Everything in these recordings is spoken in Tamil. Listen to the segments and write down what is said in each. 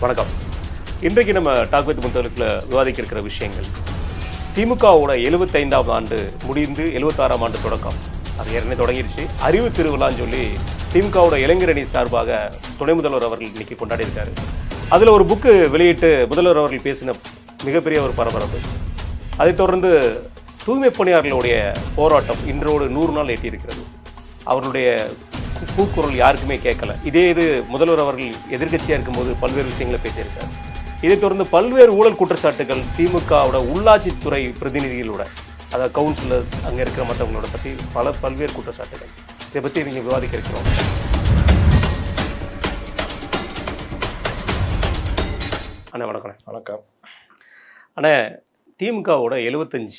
வணக்கம். இன்றைக்கு நம்ம டாக் வித் முத்தலுக்குள்ள விவாதிக்க இருக்கிற விஷயங்கள், திமுகவோட 75ஆம் ஆண்டு முடிந்து 76ஆம் ஆண்டு தொடக்கம். அது ஏற்கனவே தொடங்கிடுச்சு. அறிவு திருவிழான்னு சொல்லி திமுகவோட இளைஞரணி சார்பாக துணை முதல்வர் அவர்கள் இன்னைக்கு கொண்டாடி இருக்காரு. அதில் ஒரு புக்கு வெளியிட்டு முதல்வர் அவர்கள் பேசின மிகப்பெரிய ஒரு பரபரப்பு. அதைத் தொடர்ந்து தூய்மை பணியாளர்களுடைய போராட்டம் இன்றோடு 100 நாள் எட்டியிருக்கிறது. அவர்களுடைய கூக்குரல் யாருக்குமே கேட்கல. இது முதல்வர் அவர்கள் எதிர்க்கட்சியாக இருக்கும்போது பல்வேறு விஷயங்களை பேசியிருக்காரு. இதைத் தொடர்ந்து பல்வேறு ஊழல் குற்றச்சாட்டுகள் திமுகவோட உள்ளாட்சித்துறை பிரதிநிதிகளோட, அதாவது கவுன்சிலர்ஸ், அங்கே இருக்கிற மற்றவங்களோட பற்றி பல்வேறு குற்றச்சாட்டுகள். இதை பற்றி நீங்கள் விவாதிக்க இருக்கிறோம். அண்ணா வணக்கம். வணக்கம் அண்ணா, திமுகவோட 75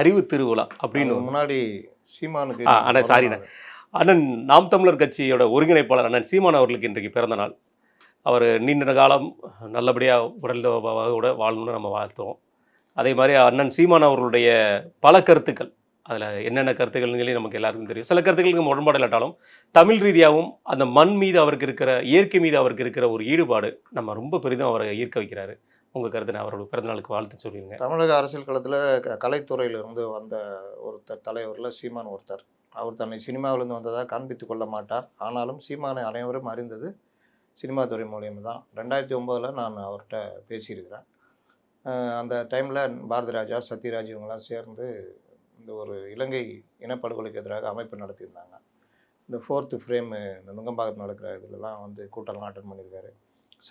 அறிவு திருவிழா அப்படின்னு முன்னாடி சீமானுக்கு அண்ணா சாரிண்ணா அண்ணன் நாம் தமிழர் கட்சியோட ஒருங்கிணைப்பாளர் அண்ணன் சீமான் அவர்களுக்கு இன்றைக்கு பிறந்த நாள். அவர் நீண்ட காலம் நல்லபடியாக உடலோட வாழணும்னு நம்ம வாழ்த்துவோம். அதே மாதிரி அண்ணன் சீமான் அவர்களுடைய பல கருத்துக்கள், அதில் என்னென்ன கருத்துக்கள்னு சொல்லி நமக்கு எல்லாருக்கும் தெரியும். சில கருத்துக்களுக்கு உடன்பாடு இல்லாட்டாலும் தமிழ் ரீதியாகவும் அந்த மண் மீது அவருக்கு இருக்கிற, இயற்கை மீது அவருக்கு இருக்கிற ஒரு ஈடுபாடு நம்ம ரொம்ப பெரிதும் அவரை ஈர்க்க வைக்கிறாரு. உங்கள் கருத்து அவரோட பிறந்தநாளுக்கு வாழ்த்து சொல்லிடுங்க. தமிழக அரசியல் களத்தில் கலைத்துறையிலிருந்து வந்த ஒருத்தர் தலைவரில் சீமான் ஒருத்தர். அவர் தன்னை சினிமாவிலிருந்து வந்ததாக காண்பித்து கொள்ள மாட்டார். ஆனாலும் சீமானை அனைவரும் அறிந்தது சினிமா துறை மூலியம் தான். 2009 நான் அவர்கிட்ட பேசியிருக்கிறேன். அந்த டைமில் பாரதி ராஜா, சத்யராஜ் இவங்கெல்லாம் சேர்ந்து இந்த ஒரு இலங்கை இனப்படுகொலைக்கு எதிராக அமைப்பு நடத்தியிருந்தாங்க. இந்த 4th ஃப்ரேமு, இந்த நுங்கம்பாக்கத்தில் நடக்கிற இதிலலாம் வந்து கூட்டம்லாம் அட்டன் பண்ணியிருக்காரு.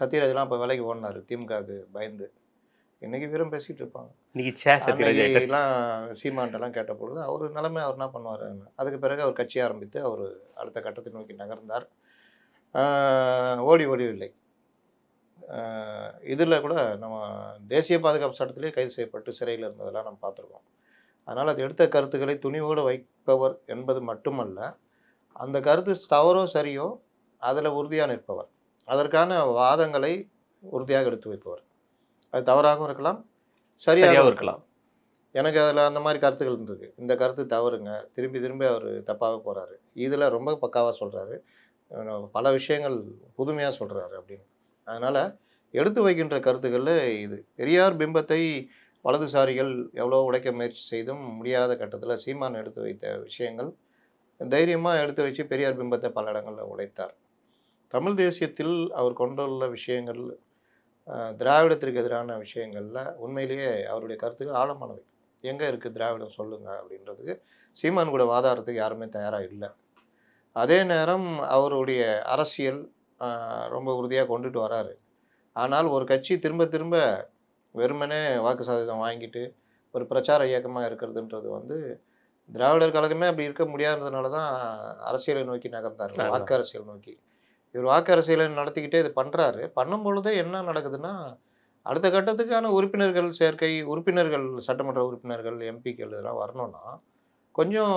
சத்யராஜ்லாம் இப்போ வேலைக்கு ஓடினார் திமுகவுக்கு பயந்து. இன்றைக்கி வீரம் பேசிகிட்டு இருப்பாங்க. இன்றைக்கிலாம் சீமான்ட்டெல்லாம் கேட்ட பொழுது அவர் நிலைமை அவர் என்ன பண்ணுவார். அதுக்கு பிறகு அவர் கட்சி ஆரம்பித்து அவர் அடுத்த கட்டத்தை நோக்கி நகர்ந்தார். ஓடிவில்லை. இதில் கூட நம்ம தேசிய பாதுகாப்பு சட்டத்திலே கைது செய்யப்பட்டு சிறையில் இருந்ததெல்லாம் நம்ம பார்த்துருக்கோம். அதனால் அது எடுத்த கருத்துக்களை துணிவோடு வைப்பவர் என்பது மட்டுமல்ல, அந்த கருத்து தவறோ சரியோ அதில் உறுதியாக நிற்பவர், அதற்கான வாதங்களை உறுதியாக எடுத்து வைப்பவர். அது தவறாகவும் இருக்கலாம், சரியாகவும் இருக்கலாம். எனக்கு அதில் அந்த மாதிரி கருத்துக்கள் இருந்திருக்கு. இந்த கருத்து தவறுங்க, திரும்பி அவர் தப்பாக போகிறாரு, இதில் ரொம்ப பக்காவாக சொல்கிறாரு, பல விஷயங்கள் புதுமையாக சொல்கிறாரு அப்படின்னு. அதனால் எடுத்து வைக்கின்ற கருத்துக்களில் இது பெரியார் பிம்பத்தை வலதுசாரிகள் எவ்வளோ உடைக்க முயற்சி செய்தும் முடியாத கட்டத்தில் சீமான் எடுத்து வைத்த விஷயங்கள் தைரியமாக எடுத்து வச்சு பெரியார் பிம்பத்தை பல இடங்களில் உடைத்தார். தமிழ் தேசியத்தில் அவர் கொண்டுள்ள விஷயங்கள், திராவிடத்திற்கு எதிரான விஷயங்களில் உண்மையிலேயே அவருடைய கருத்துக்கள் ஆழமானவை. எங்கே இருக்குது திராவிடம் சொல்லுங்கள் அப்படின்றதுக்கு சீமான் கூட வாதாடுறதுக்கு யாருமே தயாராக இல்லை. அதே நேரம் அவருடைய அரசியல் ரொம்ப உறுதியாக கொண்டுட்டு வராரு. ஆனால் ஒரு கட்சி திரும்ப வெறுமனே வாக்கு சதவீதம் வாங்கிட்டு ஒரு பிரச்சார இயக்கமாக இருக்கிறதுன்றது வந்து திராவிடர் கழகமே அப்படி இருக்க முடியாததுனால தான் அரசியலை நோக்கி நகர்ந்தார், வாக்கு அரசியல் நோக்கி. இவர் வாக்கு அரசியலை நடத்திக்கிட்டே இது பண்ணுறாரு. பண்ணும் பொழுதே என்ன நடக்குதுன்னா, அடுத்த கட்டத்துக்கான உறுப்பினர்கள் சேர்க்கை, உறுப்பினர்கள், சட்டமன்ற உறுப்பினர்கள், எம்பிக்கள் இதெல்லாம் வரணும்னா கொஞ்சம்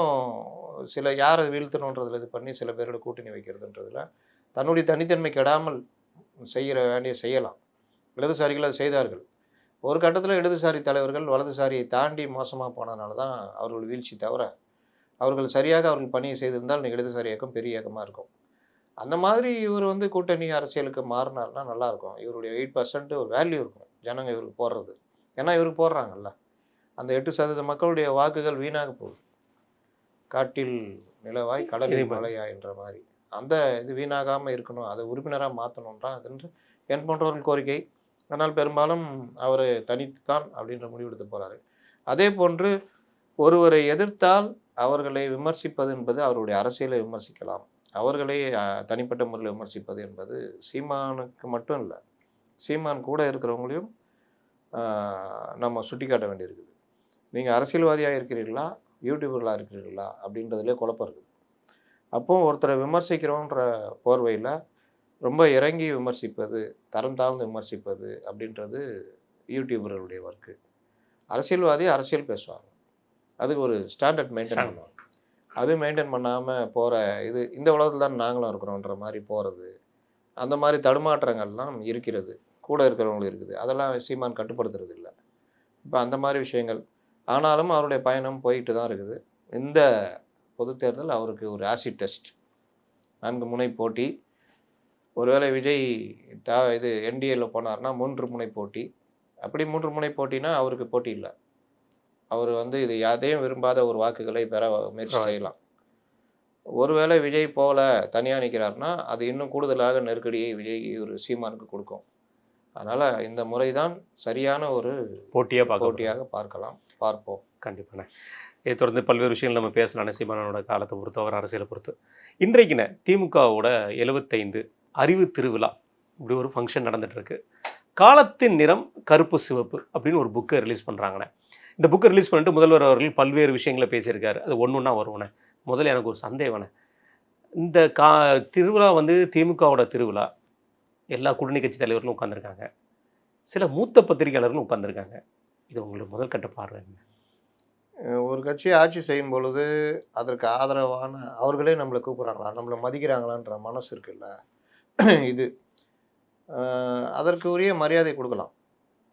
சில யாரை வீழ்த்தணுன்றதுல இது பண்ணி சில பேரோட கூட்டணி வைக்கிறதுன்றதுல தன்னுடைய தனித்தன்மை கெடாமல் செய்யலாம். இடதுசாரிகள் அதை செய்தார்கள். ஒரு கட்டத்தில் இடதுசாரி தலைவர்கள் வலதுசாரியை தாண்டி மோசமாக போனதுனால தான் அவர்கள் வீழ்ச்சி. தவிர அவர்கள் சரியாக அவர்கள் பணியை செய்திருந்தால் இந்த இடதுசாரி இயக்கம் பெரிய இயக்கமாக இருக்கும். அந்த மாதிரி இவர் வந்து கூட்டணி அரசியலுக்கு மாறினார்னா நல்லாயிருக்கும். இவருடைய 8% ஒரு வேல்யூ இருக்கும் ஜனங்க இவருக்கு போடுறது. ஏன்னா இவருக்கு போடுறாங்கல்ல. அந்த 8% மக்களுடைய வாக்குகள் வீணாக போகுது. காட்டில் நிலவாய் கடலில் மலையாய் என்ற மாதிரி அந்த இது வீணாகாமல் இருக்கணும், அதை உறுப்பினராக மாற்றணுன்றான் அதுன்று என் போன்றவர்கள் கோரிக்கை. ஆனால் பெரும்பாலும் அவர் தனித்துத்தான் அப்படின்ற முடிவெடுத்து போகிறாரு. அதே போன்று ஒருவரை எதிர்த்தால் அவர்களை விமர்சிப்பது என்பது அவருடைய அரசியலை விமர்சிக்கலாம், அவர்களே தனிப்பட்ட முறையில் விமர்சிப்பது என்பது சீமானுக்கு மட்டும் இல்லை, சீமான் கூட இருக்கிறவங்களையும் நம்ம சுட்டி காட்ட வேண்டியிருக்குது. நீங்கள் அரசியல்வாதியாக இருக்கிறீர்களா, யூடியூபர்களாக இருக்கிறீர்களா அப்படின்றதுலே குழப்பம் இருக்குது. அப்போது ஒருத்தரை விமர்சிக்கிறோன்ற போர்வையில் ரொம்ப இறங்கி விமர்சிப்பது, தரம் தாழ்ந்து விமர்சிப்பது அப்படின்றது யூடியூபர்களுடைய ஒர்க்கு. அரசியல்வாதி அரசியல் பேசுவாங்க, அதுக்கு ஒரு ஸ்டாண்டர்ட் மெயின்டைன் பண்ணுவாங்க. அது மெயின்டைன் பண்ணாமல் போகிற இது இந்த உலகத்தில் தான் நாங்களும் இருக்கிறோன்ற மாதிரி போகிறது, அந்த மாதிரி தடுமாற்றங்கள்லாம் இருக்கிறது, கூட இருக்கிறவங்களும் இருக்குது. அதெல்லாம் சீமான் கட்டுப்படுத்துறது இல்லை. இப்போ அந்த மாதிரி விஷயங்கள் ஆனாலும் அவருடைய பயணம் போயிட்டு தான் இருக்குது. இந்த பொது தேர்தல் அவருக்கு ஒரு ஆசிட் டெஸ்ட். 4 முனை போட்டி. ஒருவேளை விஜய் இது என்டிஏல போனார்னா 3 முனை போட்டி. அப்படி 3 முனை போட்டினா அவருக்கு போட்டி இல்ல. அவர் வந்து இது எதையும் விரும்பாத ஒரு வாக்குகளை பெற முயற்சி செய்யலாம். ஒருவேளை விஜய் போல தனியா நிற்கிறார்னா, அது இன்னும் கூடுதலாக நெருக்கடியை விஜய் ஒரு சீமானுக்கு கொடுக்கும். அதனால இந்த முறைதான் சரியான ஒரு போட்டியாக பார்ப்போம். கண்டிப்பாண்ணே. இதை தொடர்ந்து பல்வேறு விஷயங்கள் நம்ம பேசலாம். சீமானோட காலத்தை பொறுத்து, அவர் அரசியலை பொறுத்து. இன்றைக்குன்னு திமுகவோட 75 அறிவு திருவிழா இப்படி ஒரு ஃபங்க்ஷன் நடந்துட்டு இருக்கு. காலத்தின் நிறம் கருப்பு சிவப்பு அப்படின்னு ஒரு புக்கை ரிலீஸ் பண்ணுறாங்கண்ணே. இந்த புக்கை ரிலீஸ் பண்ணிட்டு முதல்வர் அவர்கள் பல்வேறு விஷயங்களை பேசியிருக்காரு. அது ஒன்றா வருவோண்ணே. முதல்ல எனக்கு ஒரு சந்தேகண்ணே. இந்த திருவிழா வந்து திமுகவோட திருவிழா. எல்லா கூட்டணி கட்சி தலைவர்களும் உட்காந்துருக்காங்க. சில மூத்த பத்திரிகையாளர்களும் உட்காந்துருக்காங்க. இது உங்களுக்கு முதல் கட்ட பார்வை என்ன? ஒரு கட்சி ஆட்சி செய்யும் பொழுது அதற்கு ஆதரவான அவர்களே நம்மளை கூப்பிட்றாங்களா, நம்மளை மதிக்கிறாங்களான்ற மனசு இருக்குல்ல, இது அதற்கு உரிய மரியாதை கொடுக்கலாம்.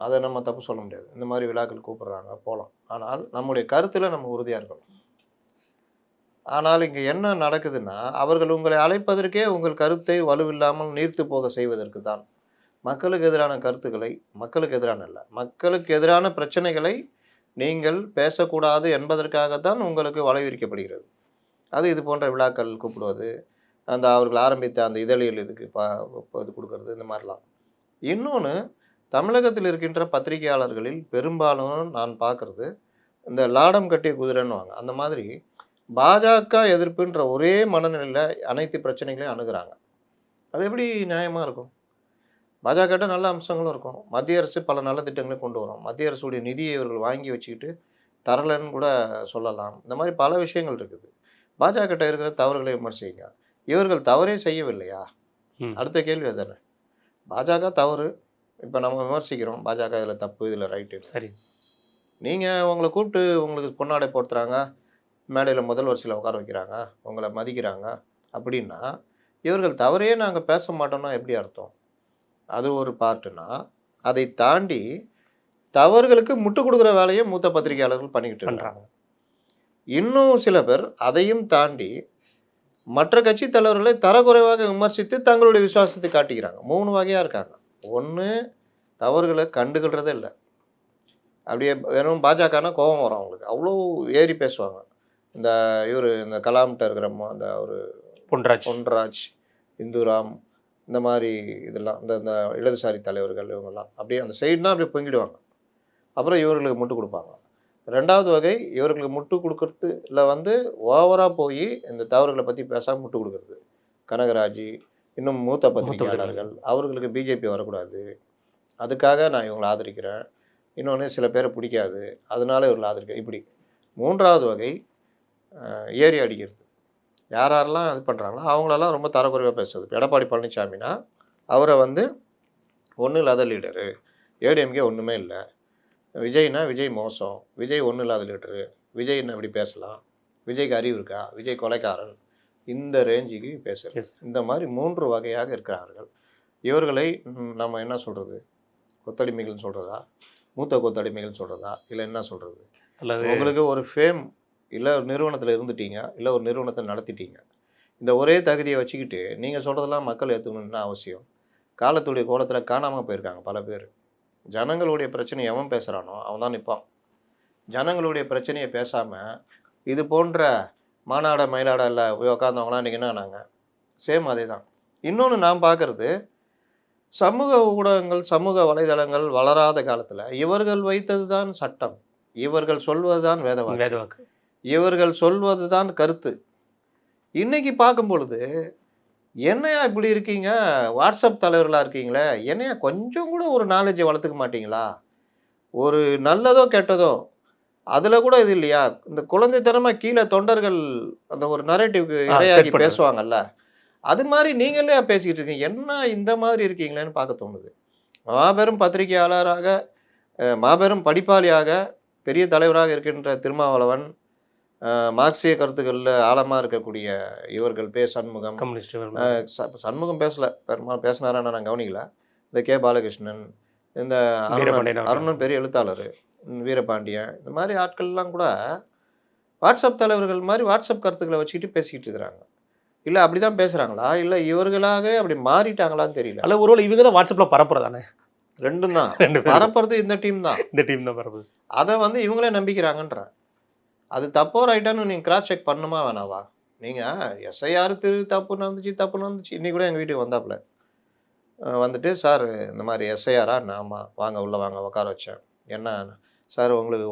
அதை நம்ம தப்பு சொல்ல முடியாது. இந்த மாதிரி விழாக்கள் கூப்பிட்றாங்க, போகலாம். ஆனால் நம்முடைய கருத்தில் நம்ம உறுதியாக இருக்கணும். ஆனால் இங்கே என்ன நடக்குதுன்னா, அவர்கள் உங்களை அழைப்பதற்கே உங்கள் கருத்தை வலுவில்லாமல் நீர்த்து போக செய்வதற்கு தான். மக்களுக்கு எதிரான கருத்துக்களை, மக்களுக்கு எதிரான அல்ல, மக்களுக்கு எதிரான பிரச்சனைகளை நீங்கள் பேசக்கூடாது என்பதற்காகத்தான் உங்களுக்கு வலைவிரிக்கப்படுகிறது. அது இது போன்ற விழாக்கள் கூப்பிடுவது, அந்த அவர்கள் ஆரம்பித்த அந்த இதழியல் இதுக்கு இது கொடுக்கறது, இந்த மாதிரிலாம். இன்னொன்று, தமிழகத்தில் இருக்கின்ற பத்திரிகையாளர்களில் பெரும்பாலும் நான் பார்க்குறது இந்த லாடம் கட்டிய குதிரைன்னுவாங்க. அந்த மாதிரி பாஜக எதிர்ப்புன்ற ஒரே மனநிலையில் அனைத்து பிரச்சனைகளையும் அணுகிறாங்க. அது எப்படி நியாயமாக இருக்கும்? பாஜகட்ட நல்ல அம்சங்களும் இருக்கும். மத்திய அரசு பல நல்ல திட்டங்களையும் கொண்டு வரும். மத்திய அரசுடைய நிதியை இவர்கள் வாங்கி வச்சுக்கிட்டு தரலன்னு கூட சொல்லலாம். இந்த மாதிரி பல விஷயங்கள் இருக்குது. பாஜகட்ட இருக்கிற தவறுகளை விமர்சிங்க. இவர்கள் தவறே செய்யவில்லையா? அடுத்த கேள்வி அதானே. பாஜக தவறு, இப்போ நம்ம விமர்சிக்கிறோம். பாஜக இதில் தப்பு, இதில் ரைட்டு. சரி, நீங்கள் உங்களை கூப்பிட்டு உங்களுக்கு பொன்னாடை போடுத்துறாங்க, மேடையில் முதல் வரிசையில் உட்கார வைக்கிறாங்க, உங்களை மதிக்கிறாங்க அப்படின்னா, இவர்கள் தவறையே நாங்கள் பேச மாட்டோம்னா எப்படி அர்த்தம்? அது ஒரு பார்ட்டுனா, அதை தாண்டி தவறுகளுக்கு முட்டு கொடுக்குற வேலையை மூத்த பத்திரிகையாளர்கள் பண்ணிக்கிட்டு இருக்காங்க. இன்னும் சில பேர் அதையும் தாண்டி மற்ற கட்சி தலைவர்களை தரக்குறைவாக விமர்சித்து தங்களுடைய விசுவாசத்தை காட்டிக்கிறாங்க. 3 வகையாக இருக்காங்க. ஒன்று, தவறுகளை கண்டுகொள்றதே இல்லை. அப்படியே வெறும் பாஜகனா கோபம் வரும் அவங்களுக்கு, அவ்வளோ ஏறி பேசுவாங்க. இந்த கலாம்கிட்ட இருக்கிற அந்த ஒரு பொன்ராஜ், இந்துராம், இந்த மாதிரி இதெல்லாம் இந்த இடதுசாரி தலைவர்கள் இவங்கெல்லாம் அப்படியே அந்த சைடுனா அப்படியே பொங்கிடுவாங்க. அப்புறம் இவர்களுக்கு முட்டு கொடுப்பாங்க. 2வது வகை, இவர்களுக்கு முட்டு கொடுக்கறதுல வந்து ஓவராக போய் இந்த தவறுகளை பற்றி பேசாமல் முட்டு கொடுக்கறது. கனகராஜ், இன்னும் மூத்த பத்திரிகையாளர்கள், அவர்களுக்கு பிஜேபி வரக்கூடாது, அதுக்காக நான் இவங்களை ஆதரிக்கிறேன். இன்னொன்று, சில பேரை பிடிக்காது, அதனால இவங்களை ஆதரிக்கிறேன். இப்படி 3வது வகை ஏறி அடிக்கிறது. யாரெல்லாம் இது பண்ணுறாங்களோ அவங்களெல்லாம் ரொம்ப தரக்குறைவாக பேசுறது. எடப்பாடி பழனிசாமினா அவரை வந்து ஒன்றும் இல்லாத லீடரு, ஏடிஎம்கே ஒன்றுமே இல்லை, விஜய்னா விஜய் மோசம், விஜய் ஒன்றும் இல்லாத லீடரு, விஜய் என்ன இப்படி பேசலாம், விஜய்க்கு அறிவு இருக்கா, விஜய் கொலைக்காரன், இந்த ரேஞ்சுக்கு பேசுறது. இந்த மாதிரி 3 வகையாக இருக்கிறார்கள். இவர்களை நம்ம என்ன சொல்கிறது, கொத்தடிமைகள் சொல்கிறதா, மூத்த கொத்தடிமைகள் சொல்கிறதா, இல்லை என்ன சொல்கிறது? உங்களுக்கு ஒரு ஃபேம் இல்லை, ஒரு நிறுவனத்தில் இருந்துட்டீங்க, இல்லை ஒரு நிறுவனத்தை நடத்திட்டீங்க, இந்த ஒரே தகுதியை வச்சுக்கிட்டு நீங்கள் சொல்கிறதெல்லாம் மக்கள் ஏற்றுக்கணும்னு அவசியம். காலத்துடைய கோலத்தில் காணாமல் போயிருக்காங்க பல பேர். ஜனங்களுடைய பிரச்சனை எவன் பேசுகிறானோ அவன் தான் நிற்பான். ஜனங்களுடைய பிரச்சனையை பேசாமல் இது போன்ற மாநாட மயிலாட இல்லை போய் உட்காந்தவங்களாம் இன்றைக்கி என்ன ஆனாங்க? சேம் அதே தான். இன்னொன்று நான் பார்க்குறது, சமூக ஊடகங்கள், சமூக வலைதளங்கள் வளராத காலத்தில் இவர்கள் வைத்தது தான் சட்டம், இவர்கள் சொல்வது தான் வேதவாக்கு, இவர்கள் சொல்வது தான் கருத்து. இன்னைக்கு பார்க்கும் பொழுது என்னையா இப்படி இருக்கீங்க, வாட்ஸ்அப் தலைவர்களாக இருக்கீங்களே, என்னையா கொஞ்சம் கூட ஒரு நாலேஜை வளர்த்துக்க மாட்டீங்களா? ஒரு நல்லதோ கெட்டதோ அதில் கூட இது இல்லையா? இந்த குழந்தைத்தனமாக கீழே தொண்டர்கள் அந்த ஒரு நரேட்டிவ்க்கு இரையாகி பேசுவாங்கல்ல, அது மாதிரி நீங்களே பேசிக்கிட்டு இருக்கீங்க. என்ன இந்த மாதிரி இருக்கீங்களேன்னு பார்க்க தோணுது. மாபெரும் பத்திரிகையாளராக, மாபெரும் படிப்பாளியாக, பெரிய தலைவராக இருக்கின்ற திருமாவளவன், மார்க்சிய கருத்துக்களில் ஆழமாக இருக்கக்கூடிய இவர்கள் சண்முகம், சண்முகம் பேசலை, பெரும்பாலும் பேசினாரான்னு நான் கவனிக்கல. இந்த கே பாலகிருஷ்ணன், இந்த அருணன் பெரிய எழுத்தாளர், வீரபாண்டியன், இந்த மாதிரி ஆட்கள்லாம் கூட வாட்ஸ்அப் தலைவர்கள் மாதிரி வாட்ஸ்அப் கருத்துக்களை வச்சுக்கிட்டு பேசிக்கிட்டு இருக்கிறாங்க. இல்லை அப்படி தான் பேசுகிறாங்களா, இல்லை இவர்களாக அப்படி மாறிட்டாங்களான்னு தெரியல. அல்ல ஒருவேளை இவங்க தான் வாட்ஸ்அப்பில் பரப்புறதானே? ரெண்டும் தான். ரெண்டு பேரும் பரப்புறது இந்த டீம் தான். இந்த டீம் தான் பரப்புது. அதை வந்து இவங்களே நம்பிக்கிறாங்கன்ற. அது தப்போ ரைட்டானு நீங்கள் கிராஸ் செக் பண்ணுமா வேணாவா? நீங்கள் எஸ்ஐஆர் தப்பு நடந்துச்சு. இன்னைக்கு கூட எங்கள் வீட்டுக்கு வந்தாப்புல வந்துட்டு, சார் இந்த மாதிரி எஸ்ஐஆரா? ஆமாம், வாங்க உள்ளே வாங்க, உட்கார வச்சேன். என்ன சார் உங்களுக்கு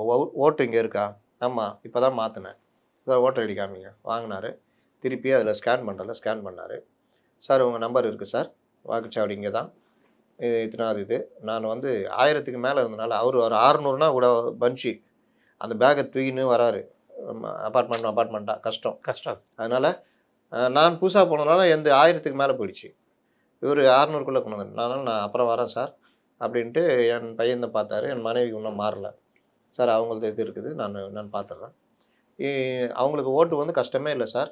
ஓட்டு இங்கே இருக்கா? ஆமாம், இப்போ தான் மாற்றினேன். சார் ஓட்டர் ஐடி காமிங்க. வாங்கினார். திருப்பி அதில் ஸ்கேன் பண்ணார். சார் உங்கள் நம்பர் இருக்குது சார், வாக்குச்சாவடி இங்கே தான், இத்தனாவது இது. நான் வந்து 1000க்கு மேலே இருந்தனால அவர் ஒரு 600னா கூட பஞ்சி அந்த பேக்கை தூக்கின்னு வராரு. அப்பார்ட்மெண்ட்டாக கஷ்டம். அதனால் நான் புதுசாக போனதுனால எந்த 1000க்கு மேலே போயிடுச்சு. இவர் 600க்குள்ளே கொண்டு வந்தார். நான் அப்புறம் வரேன் சார் அப்படின்ட்டு என் பையனை பார்த்தாரு. என் மனைவிக்கு இன்னும் மாறல. சார் அவங்களது இது இருக்குது, நான் பார்த்துட்றேன். அவங்களுக்கு ஓட்டு வந்து கஷ்டமே இல்லை சார்.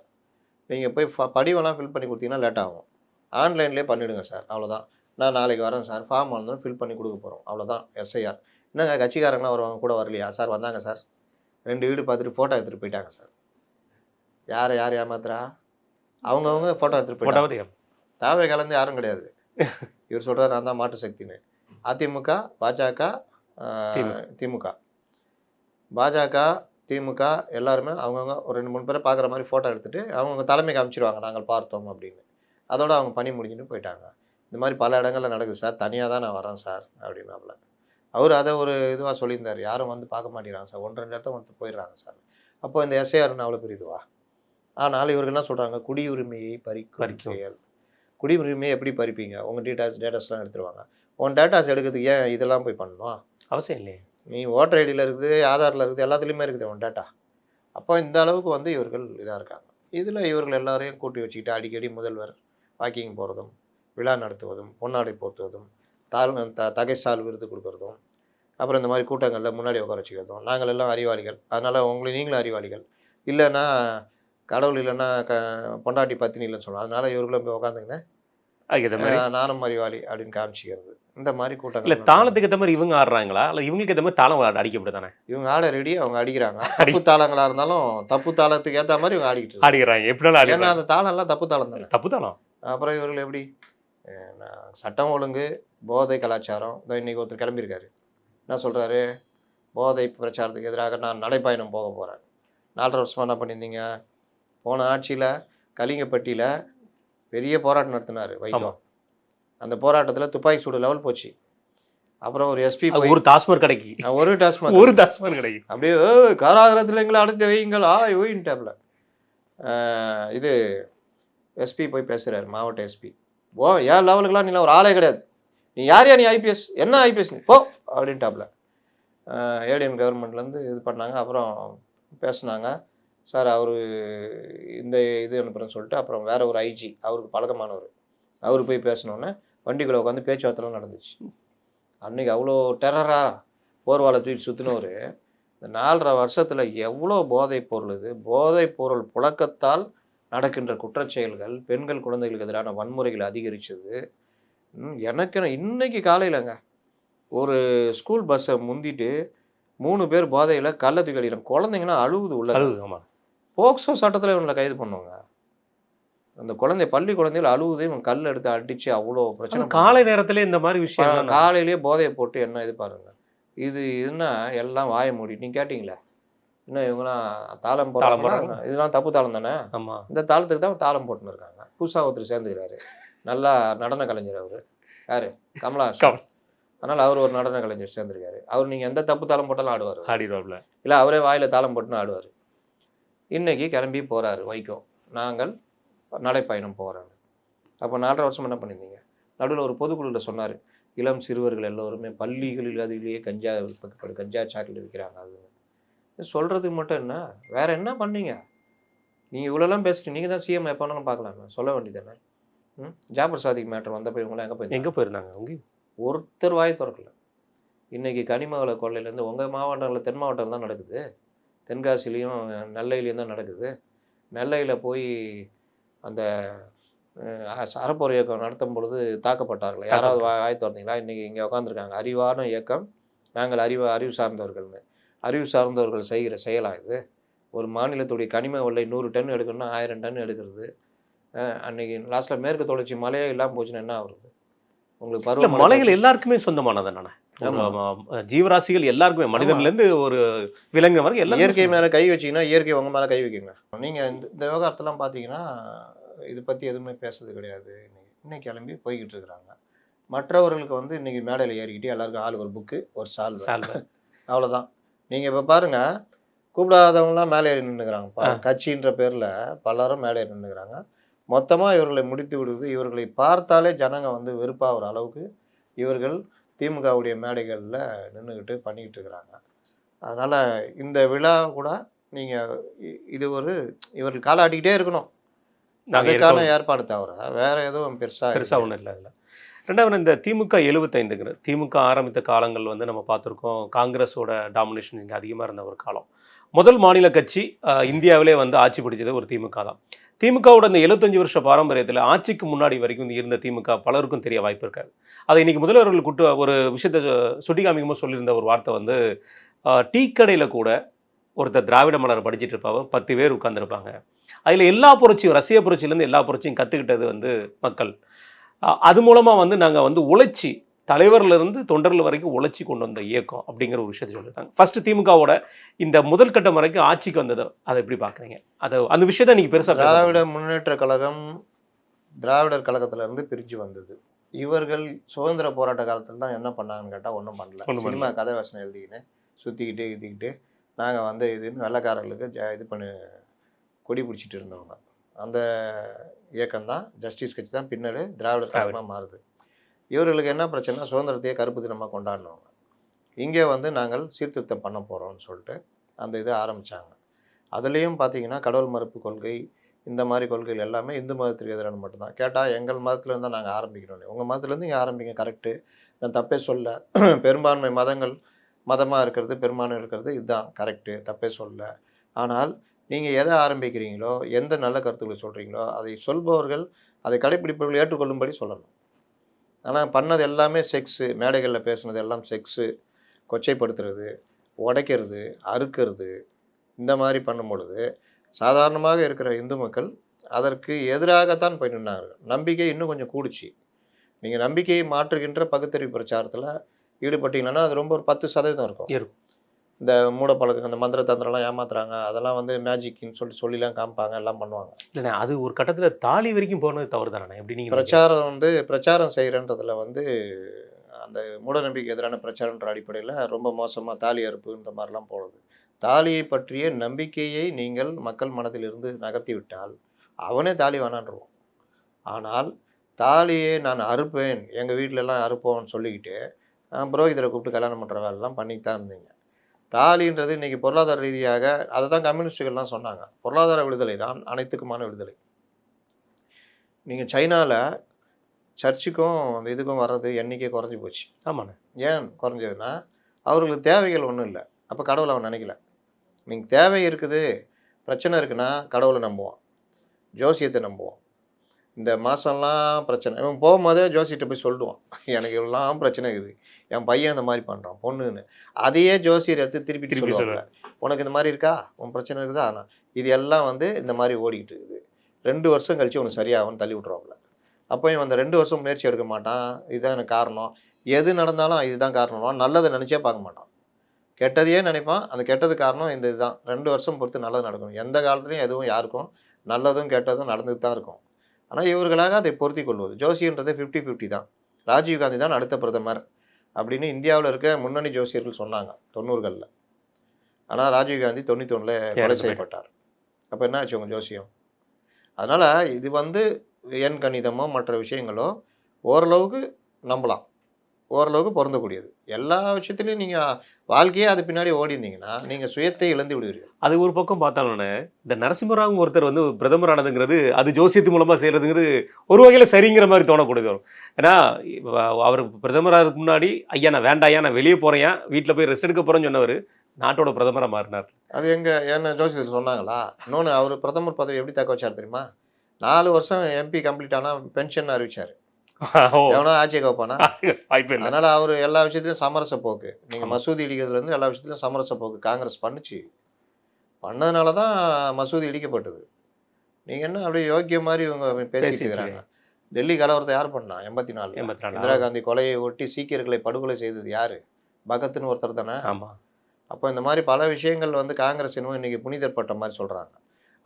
நீங்கள் போய் படிவெல்லாம் ஃபில் பண்ணி கொடுத்தீங்கன்னா லேட் ஆகும். ஆன்லைன்லேயே பண்ணிவிடுங்க சார், அவ்வளோதான். நான் நாளைக்கு வரேன் சார், ஃபார்ம் வந்தாலும் ஃபில் பண்ணி கொடுக்க போகிறோம், அவ்வளோதான். எஸ்ஐஆர். என்னங்க கட்சிக்காரங்களாம் வருவாங்க, கூட வரலையா சார்? வந்தாங்க சார், 2 வீடு பார்த்துட்டு ஃபோட்டோ எடுத்துகிட்டு போயிட்டாங்க சார். யார் ஏமாத்துறா? அவங்கவுங்க ஃபோட்டோ எடுத்துகிட்டு போயிட்டாங்க. தாவே கலந்து யாரும் கிடையாது. இவர் சொல்கிறார் நான் தான் மாட்டு சக்தின்னு. அதிமுக, பாஜக, திமுக, பாஜக, திமுக எல்லாருமே அவங்கவுங்க ஒரு 2-3 பேரை பார்க்குற மாதிரி ஃபோட்டோ எடுத்துகிட்டு அவங்கவுங்க தலைமைக்கு அமைச்சிருவாங்க, நாங்கள் பார்த்தோம் அப்படின்னு. அதோடு அவங்க பணி முடிஞ்சுட்டு போயிட்டாங்க. இந்த மாதிரி பல இடங்களில் நடக்குது சார், தனியாக தான் நான் வரேன் சார் அப்படின்னாப்புல. அவர் அதை ஒரு இதுவாக சொல்லியிருந்தார். யாரும் வந்து பார்க்க மாட்டேங்கிறாங்க சார், 1-2 இடத்த வந்து போயிடுறாங்க சார். அப்போ இந்த எஸ்ஐஆர்னு அவ்வளோ பெரிய இதுவா? ஆனால் இவருக்கு என்ன சொல்கிறாங்க, குடியுரிமையை பறிக்கும் செயல். குடியுரிமையை எப்படி பறிப்பீங்க? உங்கள் டேட்டாஸ்லாம் எடுத்துருவாங்க. உன் டேட்டாஸ் எடுக்கிறதுக்கு ஏன் இதெல்லாம் போய் பண்ணணும்? அவசியம் இல்லையே. நீ ஓட்டர் ஐடியில் இருக்குது, ஆதாரில் இருக்குது, எல்லாத்துலேயுமே இருக்குது உன் டேட்டா. அப்போ இந்த அளவுக்கு வந்து இவர்கள் இதாக இருக்காங்க. இதில் இவர்கள் எல்லாரையும் கூட்டி வச்சுக்கிட்டு அடிக்கடி முதல்வர் வாக்கிங் போகிறதும், விழா நடத்துவதும், பொன்னாடை போர்த்துவதும், தகைசால் விருது கொடுக்குறதும், அப்புறம் இந்த மாதிரி கூட்டங்களில் முன்னாடி உட்கார வச்சுக்கிறதும். நாங்கள் எல்லாம் அறிவாளிகள், அதனால் நீங்களும் அறிவாளிகள், இல்லைன்னா கடவுள் இல்லைன்னா பொண்டாட்டி பத்தினி இல்லைன்னு சொல்லலாம், அதனால் இவர்களும் போய் உட்காந்துங்கன்னு நானும் அறிவாளி அப்படின்னு காமிச்சிக்கிறது. இந்த மாதிரி கூட்டங்கள் தாளத்துக்கு ஏற்ற மாதிரி இவங்க ஆடுறாங்களா, இல்லை இவங்களுக்கு ஏற்ற மாதிரி தாளம் அடிக்கப்படுதானே? இவங்க ஆட ரெடி, அவங்க அடிக்கிறாங்க. தப்பு தாளங்களாக இருந்தாலும் தப்பு தாளத்துக்கு ஏற்ற மாதிரி இவங்க ஆடிக்கிறாங்க. எப்படினாலும் ஏன்னா அந்த தாளம் எல்லாம் தப்பு தாளம் தானே. தப்பு தாளம். அப்புறம் இவர்கள் எப்படி சட்டம் ஒழுங்கு, போதை கலாச்சாரம். இன்னைக்கு ஒருத்தர் கிளம்பியிருக்காரு, என்ன சொல்கிறாரு, போதை பிரச்சாரத்துக்கு எதிராக நான் நடைப்பயணம் போக போகிறேன். 4.5 வருஷமாக என்ன பண்ணியிருந்தீங்க? போன ஆட்சியில் கலிங்கப்பட்டியில் பெரிய போராட்டம் நடத்தினார் வைகோ. அந்த போராட்டத்தில் துப்பாக்கி சூடு லெவல் போச்சு. அப்புறம் ஒரு எஸ்பி ஒரு டாஸ்மாக் கடைக்கு ஒரு டாஸ்மாக் கடைக்கு அப்படியே காராகிரத்தில் எங்களை அடைத்து வையுங்கள் ஓயின்ட்டாப்ல. இது எஸ்பி போய் பேசுகிறார், மாவட்ட எஸ்பி. ஏன் லெவலுக்குலாம் நீ ஒரு ஆளே கிடையாது, நீ யாரையா நீ ஐபிஎஸ், என்ன ஐபிஎஸ் நீ போ அப்படின்ட்டாப்ல. ஏடிஎம் கவர்மெண்ட்லேருந்து இது பண்ணாங்க. அப்புறம் பேசுனாங்க, சார் அவர் இந்த இது அனுப்புகிறேன்னு சொல்லிட்டு அப்புறம் வேற ஒரு ஐஜி, அவருக்கு பழக்கமானவர், அவர் போய் பேசினோன்னே வண்டிக்குள்ளே உட்காந்து பேச்சுவார்த்தைலாம் நடந்துச்சு. அன்றைக்கி அவ்வளோ டெரராக போர்வாலை தூக்கி சுற்றினவர் இந்த 4.5 வருஷத்தில் எவ்வளோ போதைப் பொருள், இது போதைப் பொருள் புழக்கத்தால் நடக்கின்ற குற்றச்செயல்கள், பெண்கள் குழந்தைகளுக்கு எதிரான வன்முறைகள் அதிகரிச்சது. எனக்கு இன்னைக்கு காலையிலங்க ஒரு ஸ்கூல் பஸ்ஸை முந்திட்டு 3 பேர் போதையில் கள்ள தூக்கி அடிக்கிறாங்க. குழந்தைங்கன்னா அழுவுது உள்ள. போக்சோ சட்டத்தில் இவங்களை கைது பண்ணுவாங்க. அந்த குழந்தை பள்ளி குழந்தைகள் அழுவுது, இவன் கல் எடுத்து அடிச்சு அவ்வளோ பிரச்சனை. காலை நேரத்துல இந்த மாதிரி விஷயம் காலையிலேயே போதையை போட்டு என்ன இது பாருங்க. இது என்ன எல்லாம் வாய மூடி. நீங்க கேட்டீங்களே இன்னும் இவங்களாம் தாளம் போடுறாங்க, இதெல்லாம் தப்பு தாளம் தானே. இந்த தாளத்துக்கு தான் தாளம் போட்டுன்னு இருக்காங்க. புதுசா ஒருத்தர் சேர்ந்துக்கிறாரு, நல்லா நடன கலைஞர். அவரு யாரு? கமலஹாசன். அதனால அவர் ஒரு நடன கலைஞர் சேர்ந்திருக்காரு. அவர் நீங்க எந்த தப்பு தாளம் போட்டாலும் ஆடிடுவார்ல, இல்லை அவரே வாயில தாளம் போட்டுன்னு ஆடுவார். இன்னைக்கு கிளம்பி போறாரு வைகோ, நாங்கள் நடைப்பயணம் போகிறோம். அப்போ 4.5 வருஷம் என்ன பண்ணியிருந்தீங்க? நடுவில் ஒரு பொதுக்குழுவில் சொன்னார், இளம் சிறுவர்கள் எல்லோருமே பள்ளிகளில் அதிலேயே கஞ்சா சாக்கில் விற்கிறாங்க. அது சொல்கிறதுக்கு மட்டும் என்ன, வேற என்ன பண்ணீங்க? நீங்கள் இவ்வளோலாம் பேசிட்டு நீங்கள் தான் சிஎம் எப்போ வேணாலும் பார்க்கலாமே, சொல்ல வேண்டியதானே. ஜாபர் சாதிக் மேட்டர் வந்தப்போ இவங்களாம் எங்கே போயிருந்தாங்க? ஒருத்தர் வாய் திறக்கல. இன்றைக்கி கனிமவள கொள்ளையிலேருந்து உங்கள் மாவட்டங்களில், தென் மாவட்டம் தான் நடக்குது, தென்காசிலையும் நெல்லையிலையும் தான் நடக்குது. நெல்லையில் போய் அந்த அறப்போர் இயக்கம் நடத்தும் பொழுது தாக்கப்பட்டார்கள். யாராவது வாய் திறந்தீங்களா? இன்றைக்கி இங்கே உட்காந்துருக்காங்க, அறிவான இயக்கம், நாங்கள் அறிவு சார்ந்தவர்கள்னு. அறிவு சார்ந்தவர்கள் செய்கிற செயலாக இது. ஒரு மாநிலத்துடைய கனிம வளை 100 டன் எடுக்கணும்னா 1000 டன் எடுக்கிறது. அன்னைக்கு லாஸ்ட்டில் மேற்கு தொடர்ச்சி மழையே இல்லாமல் போச்சுன்னா என்ன ஆகுறது? உங்களுக்கு இல்ல பருவமழை மலைகள் எல்லாருக்குமே சொந்தமானது தானே. ஜீவராசிகள் எல்லாருக்குமே, மனிதன்லேருந்து ஒரு விலங்கு வரைக்கும் எல்லாரும் இயற்கை மேலே கை வச்சிங்கன்னா இயற்கை உங்கள் மேலே கை வைக்குங்க. நீங்கள் இந்த விவகாரத்தெல்லாம் பார்த்தீங்கன்னா இதை பற்றி எதுவுமே பேசுறது கிடையாது. இன்னைக்கு கிளம்பி போய்கிட்டு இருக்கிறாங்க. மற்றவர்களுக்கு வந்து இன்னைக்கு மேடையில் ஏறிக்கிட்டு எல்லாருக்கும் ஆளுக்கு ஒரு புக்கு ஒரு சால்வை அவ்வளோதான். நீங்கள் இப்போ பாருங்கள், கூப்பிடாதவங்களாம் மேலே ஏறி நின்றுக்கிறாங்க. கட்சின்ற பேரில் பலரும் மேலே ஏறி நின்றுக்கிறாங்க. மொத்தமாக இவர்களை முடித்து விடுவது, இவர்களை பார்த்தாலே ஜனங்க வந்து வெறுப்பாகிற அளவுக்கு இவர்கள் திமுகவுடைய மேடைகளில் நின்றுக்கிட்டு பண்ணிக்கிட்டு இருக்கிறாங்க. அதனால் இந்த விழா கூட நீங்கள் இது ஒரு இவர்கள் காலாட்டிக்கிட்டே இருக்கணும். அதுக்கான ஏற்பாடு தவிர வேற எதுவும் பெருசாக ஒன்றும் இல்லை. இல்லை, ரெண்டாவது இந்த திமுக 75ங்கிற திமுக ஆரம்பித்த காலங்கள் வந்து நம்ம பார்த்துருக்கோம். காங்கிரஸோட டாமினேஷன் இங்கே அதிகமாக இருந்த ஒரு காலம். முதல் மாநில கட்சி இந்தியாவிலே வந்து ஆட்சி பிடிச்சது ஒரு திமுக தான். திமுகவோட இந்த 75 வருஷ பாரம்பரியத்தில் ஆட்சிக்கு முன்னாடி வரைக்கும் இருந்த திமுக பலருக்கும் தெரிய வாய்ப்பு இருக்காது. அதை இன்னைக்கு முதல்வர்கள் கூட்டு ஒரு விஷயத்தை சுட்டி காமிக்கும்போது சொல்லியிருந்த ஒரு வார்த்தை வந்து, டீ கடையில் கூட ஒருத்தர் திராவிட மலர் படிச்சுட்டு இருப்பாங்க, 10 பேர் உட்காந்துருப்பாங்க. அதில் எல்லா புரட்சியும், ரஷ்ய புரட்சியிலேருந்து எல்லா புரட்சியும் கற்றுக்கிட்டது வந்து மக்கள். அது மூலமாக வந்து நாங்கள் வந்து உழைச்சி, தலைவர்லேருந்து தொண்டர்கள் வரைக்கும் உழைச்சி கொண்டு வந்த இயக்கம் அப்படிங்கிற ஒரு விஷயத்தை சொல்லியிருக்காங்க. ஃபர்ஸ்ட் திமுகவோட இந்த முதல் கட்டம் வரைக்கும் ஆட்சிக்கு வந்தது, அதை எப்படி பார்க்குறீங்க? அதை அந்த விஷயத்தை நீங்கள் பெருசாக திராவிட முன்னேற்ற கழகம் திராவிடர் கழகத்திலேருந்து பிரிஞ்சு வந்தது. இவர்கள் சுதந்திர போராட்ட காலத்தில் தான் என்ன பண்ணாங்கன்னு கேட்டால் ஒன்றும் பண்ணல. சினிமா கதை வசனம் எழுதிக்கின்னு சுற்றிக்கிட்டு இதுக்கிட்டு நாங்கள் வந்து இதுன்னு வெள்ளைக்காரர்களுக்கு இது பண்ணி கொடி பிடிச்சிட்டு இருந்தவங்க. அந்த இயக்கம் தான் ஜஸ்டிஸ் கட்சி தான் பின்னாடி திராவிடர் கழகமாக மாறுது. இவர்களுக்கு என்ன பிரச்சனை? சுதந்திரத்தையே கருப்பு தினமாக கொண்டாடினவங்க. இங்கே வந்து நாங்கள் சீர்திருத்தம் பண்ண போகிறோம்னு சொல்லிட்டு அந்த இதை ஆரம்பித்தாங்க. அதுலேயும் பார்த்தீங்கன்னா கடவுள் மறுப்பு கொள்கை, இந்த மாதிரி கொள்கைகள் எல்லாமே இந்து மதத்திற்கு எதிரான மட்டும்தான். கேட்டால் எங்கள் மதத்துலேருந்து தான் நாங்கள் ஆரம்பிக்கிறோம். உங்கள் மதத்துலேருந்து இங்கே ஆரம்பிங்க, கரெக்டு, நான் தப்பே சொல்ல. பெரும்பான்மை மதங்கள் மதமாக இருக்கிறது, பெரும்பான்மை இருக்கிறது, இதுதான் கரெக்டு, தப்பே சொல்ல. ஆனால் நீங்கள் எதை ஆரம்பிக்கிறீங்களோ, எந்த நல்ல கருத்துக்களை சொல்கிறீங்களோ, அதை சொல்பவர்கள் அதை கடைப்பிடிப்பவர்கள் ஏற்றுக்கொள்ளும்படி சொல்லணும். ஆனால் பண்ணது எல்லாமே செக்ஸு, மேடைகளில் பேசுனது எல்லாம் செக்ஸு, கொச்சைப்படுத்துறது, உடைக்கிறது, அறுக்கிறது, இந்த மாதிரி பண்ணும் பொழுது சாதாரணமாக இருக்கிற இந்து மக்கள் அதற்கு எதிராகத்தான் போய் நின்றார்கள். நம்பிக்கை இன்னும் கொஞ்சம் கூடுச்சு. நீங்கள் நம்பிக்கையை மாற்றுகின்ற பகுத்தறிவு பிரச்சாரத்தில் ஈடுபட்டீங்கன்னா அது ரொம்ப ஒரு 10% இருக்கும். இந்த மூடப்பழக்கம், இந்த மந்திர தந்திரம்லாம் ஏமாத்துறாங்க, அதெல்லாம் வந்து மேஜிக்னு சொல்லிலாம் காமிப்பாங்க, எல்லாம் பண்ணுவாங்க. இல்லைண்ணா, அது ஒரு கட்டத்தில் தாலி வரைக்கும் போனது தவறு தானே? எப்படி நீங்கள் பிரச்சாரம் செய்கிறன்றதில் வந்து அந்த மூடநம்பிக்கை எதிரான பிரச்சாரன்ற அடிப்படையில் ரொம்ப மோசமாக தாலி அறுப்பு இந்த மாதிரிலாம் போடுது. தாலியை பற்றிய நம்பிக்கையை நீங்கள் மக்கள் மனதிலிருந்து நகர்த்தி விட்டால் அவனே தாலி வேணான்றுவோம். ஆனால் தாலியை நான் அறுப்பேன், எங்கள் வீட்டிலலாம் அறுப்போம்னு சொல்லிக்கிட்டு புரோகிதரை கூப்பிட்டு கல்யாணம் பண்ணுற வேலைலாம் பண்ணிட்டு தான் இருந்தீங்க. தாலின்றது இன்றைக்கி பொருளாதார ரீதியாக அதை தான் கம்யூனிஸ்டுகள்லாம் சொன்னாங்க, பொருளாதார விடுதலை தான் அனைத்துக்குமான விடுதலை. நீங்கள் சைனாவில் சர்ச்சுக்கும் அந்த இதுக்கும் வர்றது எண்ணிக்கை குறைஞ்சி போச்சு. ஆமாண்ணே. ஏன் குறைஞ்சதுன்னா அவர்களுக்கு தேவைகள் ஒன்றும் இல்லை. அப்போ கடவுளை அவன் நினைக்கல. நீங்கள் தேவை இருக்குது, பிரச்சனை இருக்குன்னா கடவுளை நம்புவான், ஜோசியத்தை நம்புவான். இந்த மாதம்லாம் பிரச்சனை, இவன் போகும்போதே ஜோசியத்தை போய் சொல்லுவான், எனக்கு எல்லாம் பிரச்சனை இருக்குது, என் பையன் இந்த மாதிரி பண்ணுறான் பொண்ணுன்னு. அதையே ஜோசியர் எடுத்து திருப்பி சொல்லுவாங்க, உனக்கு இந்த மாதிரி இருக்கா, உன் பிரச்சனை இருக்குதா. ஆனால் இது எல்லாம் வந்து இந்த மாதிரி ஓடிக்கிட்டு இருக்குது. 2 வருஷம் கழித்து உனக்கு சரியாகும்னு தள்ளி விட்ருவாப்புல. அப்போ இவன் அந்த 2 வருஷம் முயற்சி எடுக்க மாட்டான். இதுதான் எனக்கு காரணம், எது நடந்தாலும் இதுதான் காரணம், நல்லதை நினச்சே பார்க்க மாட்டான், கெட்டதையே நினைப்பான். அந்த கெட்டது காரணம் இந்த இதுதான். 2 வருஷம் பொறுத்து நல்லது நடக்கணும். எந்த காலத்துலையும் எதுவும் யாருக்கும் நல்லதும் கெட்டதும் நடந்துட்டு தான் இருக்கும். ஆனால் இவர்களாக அதை பொருத்தி கொள்வது. ஜோசியன்றது 50-50 தான். ராஜீவ்காந்தி தான் அடுத்த பிரதமர் அப்படின்னு இந்தியாவில் இருக்க முன்னணி ஜோசியர்கள் சொன்னாங்க 90களில். ஆனால் ராஜீவ்காந்தி 91ல் கொலை செய்யப்பட்டார். அப்போ என்ன ஆச்சு உங்கள் ஜோசியம்? அதனால் இது வந்து எண் கணிதமோ மற்ற விஷயங்களோ ஓரளவுக்கு நம்பலாம், ஓரளவுக்கு பொருந்தக்கூடியது. எல்லா விஷயத்துலையும் நீங்கள் வாழ்க்கையே அது பின்னாடி ஓடி இருந்தீங்கன்னா நீங்கள் சுயத்தை இழந்து விடுவீர்கள். அது ஒரு பக்கம் பார்த்தாலும்னே, இந்த நரசிம்மராவ் ஒருத்தர் வந்து பிரதமர் ஆனதுங்கிறது அது ஜோசியத்து மூலமாக செய்கிறதுங்கிறது ஒரு வகையில் சரிங்கிற மாதிரி தோணக்கூடியது. ஏன்னா அவர் பிரதமராக முன்னாடி ஐயா நான் வேண்டாம், ஐயா நான் வெளியே போகிறேன், வீட்டில் போய் ரெஸ்ட் எடுக்க போகிறேன்னு சொன்னவர் நாட்டோட பிரதமராக மாறினார். அது என்ன ஜோசியத்தில் சொன்னாங்களா? இன்னொன்று, அவர் பிரதமர் பதவி எப்படி தக்க வச்சார் தெரியுமா? 4 வருஷம் எம்பி கம்ப்ளீட் ஆனால் பென்ஷன் அறிவிச்சார். எவனோ ஆட்சியை வைப்பானா? அதனால அவர் எல்லா விஷயத்துலையும் சமரச போக்கு. நீங்கள் மசூதி இடிக்கிறதுலேருந்து எல்லா விஷயத்துலையும் சமரச போக்கு காங்கிரஸ் பண்ணுச்சு. பண்ணதுனால தான் மசூதி இடிக்கப்பட்டது. நீங்கள் என்ன அப்படியே யோக்கிய மாதிரி இவங்க பேசிட்டு இருக்கிறாங்க. டெல்லி கலவரத்தை யார் பண்ணா? 84. இந்திரா காந்தி கொலையை ஒட்டி சீக்கியர்களை படுகொலை செய்தது யாரு? பகத்னு ஒருத்தர் தானே. ஆமாம். அப்போ இந்த மாதிரி பல விஷயங்கள் வந்து காங்கிரஸ் இன்னும் இன்னைக்கு புனிதற்பட்ட மாதிரி சொல்கிறாங்க.